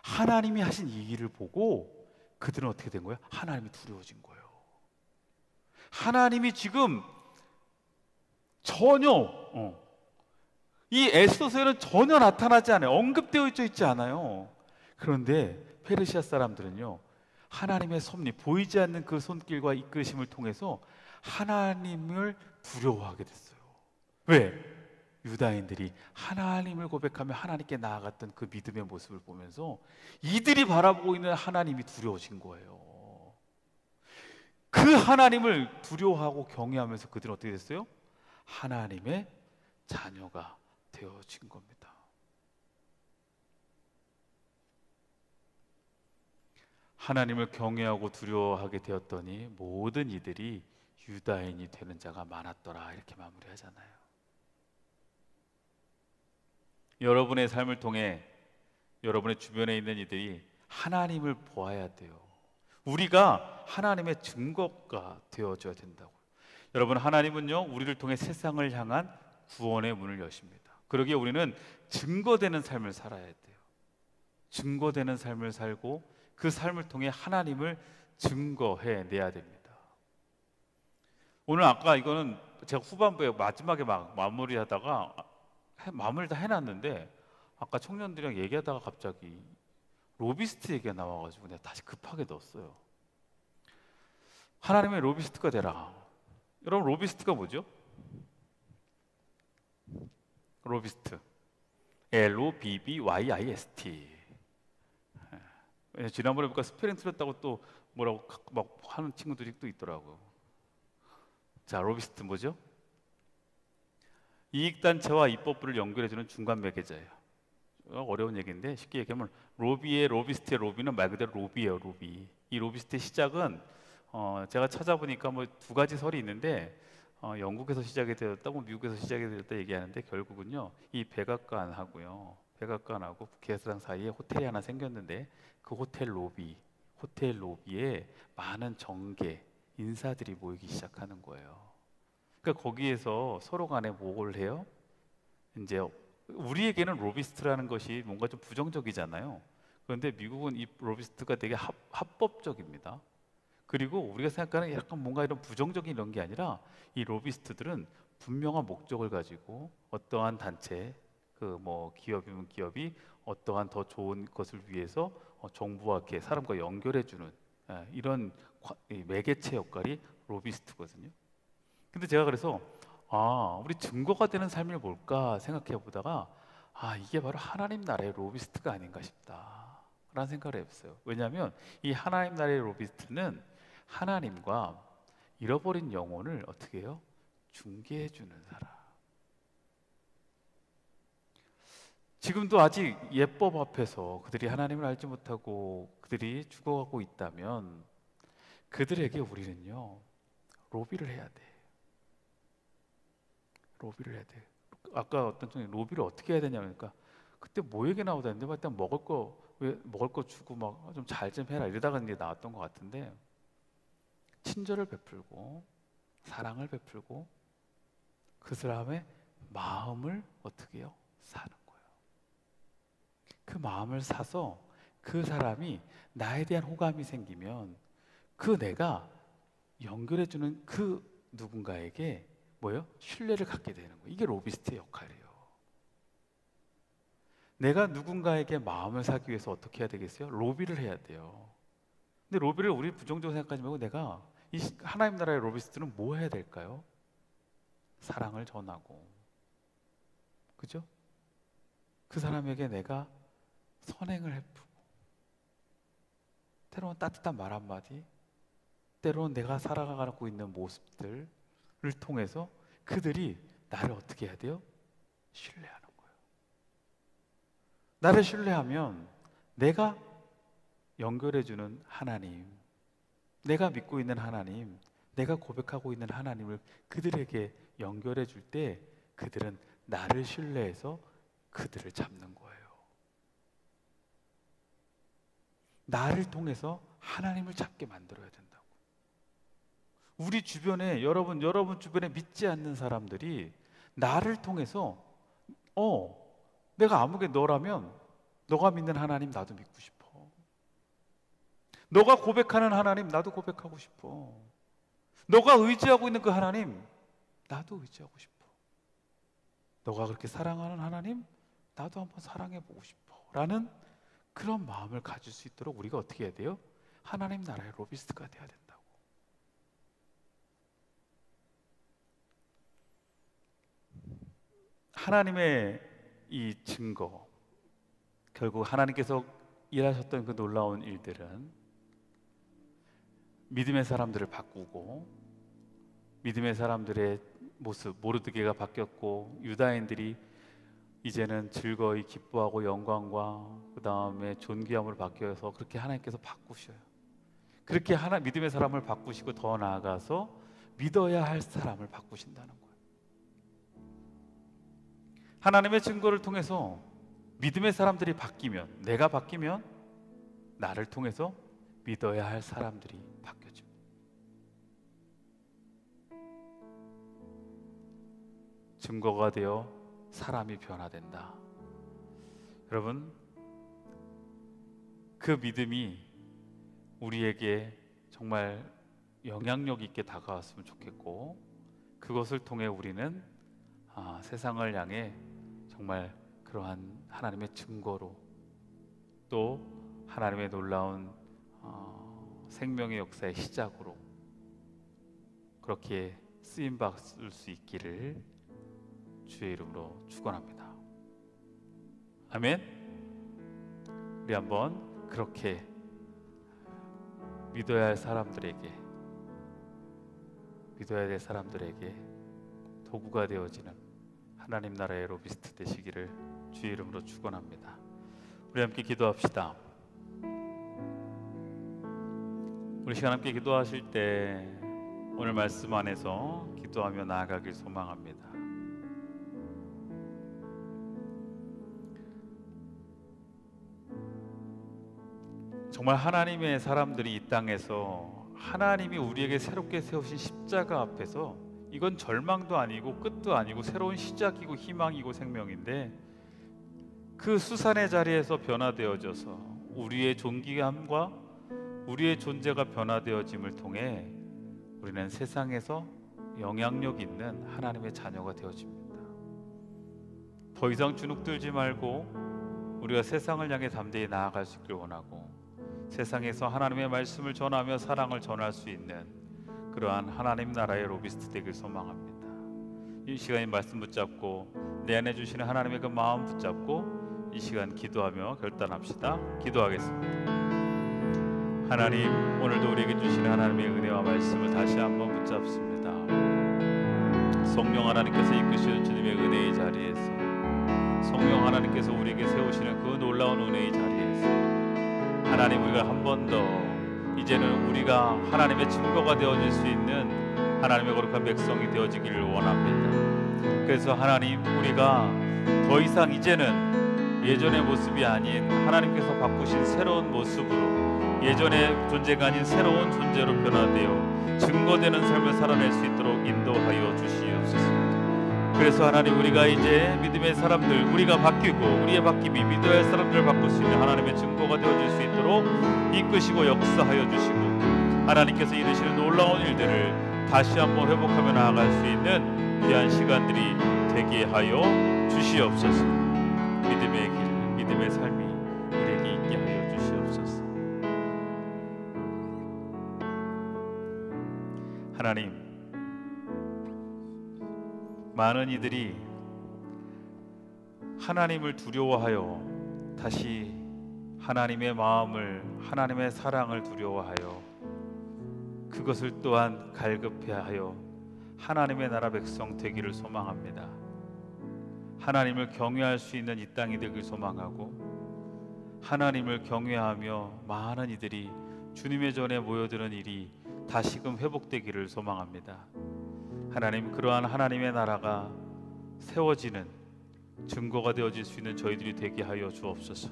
하나님이 하신 이 일을 보고 그들은 어떻게 된 거예요? 하나님이 두려워진 거예요. 하나님이 지금 전혀 이 에스더서에는 전혀 나타나지 않아요. 언급되어 있지 않아요. 그런데 페르시아 사람들은요, 하나님의 섭리, 보이지 않는 그 손길과 이끄심을 통해서 하나님을 두려워하게 됐어요. 왜? 유다인들이 하나님을 고백하며 하나님께 나아갔던 그 믿음의 모습을 보면서 이들이 바라보고 있는 하나님이 두려워진 거예요. 그 하나님을 두려워하고 경외하면서 그들은 어떻게 됐어요? 하나님의 자녀가 되어진 겁니다. 하나님을 경외하고 두려워하게 되었더니 모든 이들이 유다인이 되는 자가 많았더라. 이렇게 마무리하잖아요. 여러분의 삶을 통해 여러분의 주변에 있는 이들이 하나님을 보아야 돼요. 우리가 하나님의 증거가 되어줘야 된다고. 여러분, 하나님은요, 우리를 통해 세상을 향한 구원의 문을 여십니다. 그러기에 우리는 증거되는 삶을 살아야 돼요. 증거되는 삶을 살고 그 삶을 통해 하나님을 증거해 내야 됩니다. 오늘 아까 이거는 제가 후반부에 마지막에 막 마무리하다가 마무리 다 해놨는데, 아까 청년들이랑 얘기하다가 갑자기 로비스트 얘기가 나와가지고 내가 다시 급하게 넣었어요. 하나님의 로비스트가 되라. 여러분, 로비스트가 뭐죠? 로비스트, LOBBYIST. 지난번에 보니까 스펠링 틀렸다고 또 뭐라고 막 하는 친구들이 또 있더라고요. 자, 로비스트 뭐죠? 이익단체와 입법부를 연결해주는 중간 매개자예요. 어려운 얘기인데 쉽게 얘기하면 로비의 로비스트의 로비는 말 그대로 로비예요. 로비. 이 로비스트의 시작은 제가 찾아보니까 뭐 두 가지 설이 있는데, 영국에서 시작이 되었다, 뭐 미국에서 시작이 되었다 얘기하는데, 결국은요, 이 백악관하고 국회의사당 사이에 호텔이 하나 생겼는데 그 호텔 로비에 많은 정계 인사들이 모이기 시작하는 거예요. 그러니까 거기에서 서로 간에 뭘 해요? 이제 우리에게는 로비스트라는 것이 뭔가 좀 부정적이잖아요. 그런데 미국은 이 로비스트가 되게 합법적입니다. 그리고 우리가 생각하는 약간 뭔가 이런 부정적인 이런 게 아니라, 이 로비스트들은 분명한 목적을 가지고 어떠한 단체, 그 뭐 기업이면 기업이 어떠한 더 좋은 것을 위해서 정부와 이렇게 사람과 연결해주는 이런 매개체 역할이 로비스트거든요. 근데 제가 그래서 우리 증거가 되는 삶이 뭘까 생각해 보다가 이게 바로 하나님 나라의 로비스트가 아닌가 싶다라는 생각을 해봤어요. 왜냐하면 이 하나님 나라의 로비스트는 하나님과 잃어버린 영혼을 어떻게 해요? 중개해 주는 사람. 지금도 아직 예법 앞에서 그들이 하나님을 알지 못하고 그들이 죽어가고 있다면 그들에게 우리는요, 로비를 해야 돼. 로비를 해야 돼. 아까 어떤 분이 로비를 어떻게 해야 되냐니까, 그때 뭐 얘기 나오다는데 일단 먹을 거 주고 막 좀 잘 좀 해라 이러다가 이제 나왔던 것 같은데, 친절을 베풀고 사랑을 베풀고 그 사람의 마음을 어떻게 해요? 사는 거예요. 그 마음을 사서 그 사람이 나에 대한 호감이 생기면 그 내가 연결해주는 그 누군가에게 뭐예요? 신뢰를 갖게 되는 거예요. 이게 로비스트의 역할이에요. 내가 누군가에게 마음을 사기 위해서 어떻게 해야 되겠어요? 로비를 해야 돼요. 근데 로비를 우리 부정적으로 생각하지 말고 내가 이 하나님 나라의 로비스트는 뭐 해야 될까요? 사랑을 전하고, 그죠? 그 사람에게 내가 선행을 베푸고, 때로는 따뜻한 말 한마디, 때로는 내가 살아가고 있는 모습들을 통해서 그들이 나를 어떻게 해야 돼요? 신뢰하는 거예요. 나를 신뢰하면 내가 연결해주는 하나님, 내가 믿고 있는 하나님, 내가 고백하고 있는 하나님을 그들에게 연결해 줄 때 그들은 나를 신뢰해서 그들을 잡는 거예요. 나를 통해서 하나님을 잡게 만들어야 된다고. 우리 주변에 여러분 주변에 믿지 않는 사람들이 나를 통해서 내가 아무게 너라면 너가 믿는 하나님 나도 믿고 싶어. 너가 고백하는 하나님 나도 고백하고 싶어. 너가 의지하고 있는 그 하나님 나도 의지하고 싶어. 너가 그렇게 사랑하는 하나님 나도 한번 사랑해보고 싶어 라는 그런 마음을 가질 수 있도록 우리가 어떻게 해야 돼요? 하나님 나라의 로비스트가 돼야 된다고. 하나님의 이 증거, 결국 하나님께서 일하셨던 그 놀라운 일들은 믿음의 사람들을 바꾸고, 믿음의 사람들의 모습, 모르드게가 바뀌었고, 유다인들이 이제는 즐거이 기뻐하고 영광과 그 다음에 존귀함으로 바뀌어서 그렇게 하나님께서 바꾸셔요. 그렇게 믿음의 사람을 바꾸시고 더 나아가서 믿어야 할 사람을 바꾸신다는 거예요. 하나님의 증거를 통해서 믿음의 사람들이 바뀌면, 내가 바뀌면 나를 통해서 믿어야 할 사람들이 바뀌어집니다. 증거가 되어 사람이 변화된다. 여러분, 그 믿음이 우리에게 정말 영향력 있게 다가왔으면 좋겠고, 그것을 통해 우리는 세상을 향해 정말 그러한 하나님의 증거로, 또 하나님의 놀라운 생명의 역사의 시작으로 그렇게 쓰임받을 수 있기를 주의 이름으로 축원합니다. 아멘. 우리 한번 그렇게 믿어야 할 사람들에게, 믿어야 될 사람들에게 도구가 되어지는 하나님 나라의 로비스트 되시기를 주의 이름으로 축원합니다. 우리 함께 기도합시다. 우리 시간 함께 기도하실 때 오늘 말씀 안에서 기도하며 나아가길 소망합니다. 정말 하나님의 사람들이 이 땅에서 하나님이 우리에게 새롭게 세우신 십자가 앞에서, 이건 절망도 아니고 끝도 아니고 새로운 시작이고 희망이고 생명인데, 그 수산의 자리에서 변화되어져서 우리의 존귀함과 우리의 존재가 변화되어짐을 통해 우리는 세상에서 영향력 있는 하나님의 자녀가 되어집니다. 더 이상 주눅들지 말고 우리가 세상을 향해 담대히 나아갈 수 있길 원하고, 세상에서 하나님의 말씀을 전하며 사랑을 전할 수 있는 그러한 하나님 나라의 로비스트 되길 소망합니다. 이 시간에 말씀 붙잡고 내 안에 주시는 하나님의 그 마음 붙잡고 이 시간 기도하며 결단합시다. 기도하겠습니다. 하나님, 오늘도 우리에게 주시는 하나님의 은혜와 말씀을 다시 한번 붙잡습니다. 성령 하나님께서 이끄시는 주님의 은혜의 자리에서, 성령 하나님께서 우리에게 세우시는 그 놀라운 은혜의 자리에서 하나님, 우리가 한 번 더 이제는 우리가 하나님의 증거가 되어질 수 있는 하나님의 거룩한 백성이 되어지기를 원합니다. 그래서 하나님, 우리가 더 이상 이제는 예전의 모습이 아닌 하나님께서 바꾸신 새로운 모습으로, 예전의 존재가 아닌 새로운 존재로 변화되어 증거되는 삶을 살아낼 수 있도록 인도하여 주시옵소서. 그래서 하나님, 우리가 이제 믿음의 사람들, 우리가 바뀌고 우리의 바뀜이 믿어야 할 사람들을 바꿀 수 있는 하나님의 증거가 되어질 수 있도록 이끄시고 역사하여 주시고, 하나님께서 이루시는 놀라운 일들을 다시 한번 회복하며 나아갈 수 있는 귀한 시간들이 되게 하여 주시옵소서. 믿음의 길, 믿음의 삶이 우리에게 있게 하여 주시옵소서. 하나님, 많은 이들이 하나님을 두려워하여 다시 하나님의 마음을, 하나님의 사랑을 두려워하여 그것을 또한 갈급해하여 하나님의 나라 백성 되기를 소망합니다. 하나님을 경외할 수 있는 이 땅이 되길 소망하고, 하나님을 경외하며 많은 이들이 주님의 전에 모여드는 일이 다시금 회복되기를 소망합니다. 하나님, 그러한 하나님의 나라가 세워지는 증거가 되어질 수 있는 저희들이 되게 하여 주옵소서.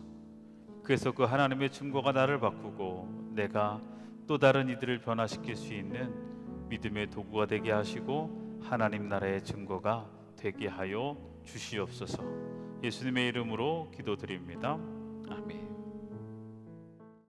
그래서 그 하나님의 증거가 나를 바꾸고 내가 또 다른 이들을 변화시킬 수 있는 믿음의 도구가 되게 하시고 하나님 나라의 증거가 되게 하여 주시옵소서. 예수님의 이름으로 기도드립니다. 아멘.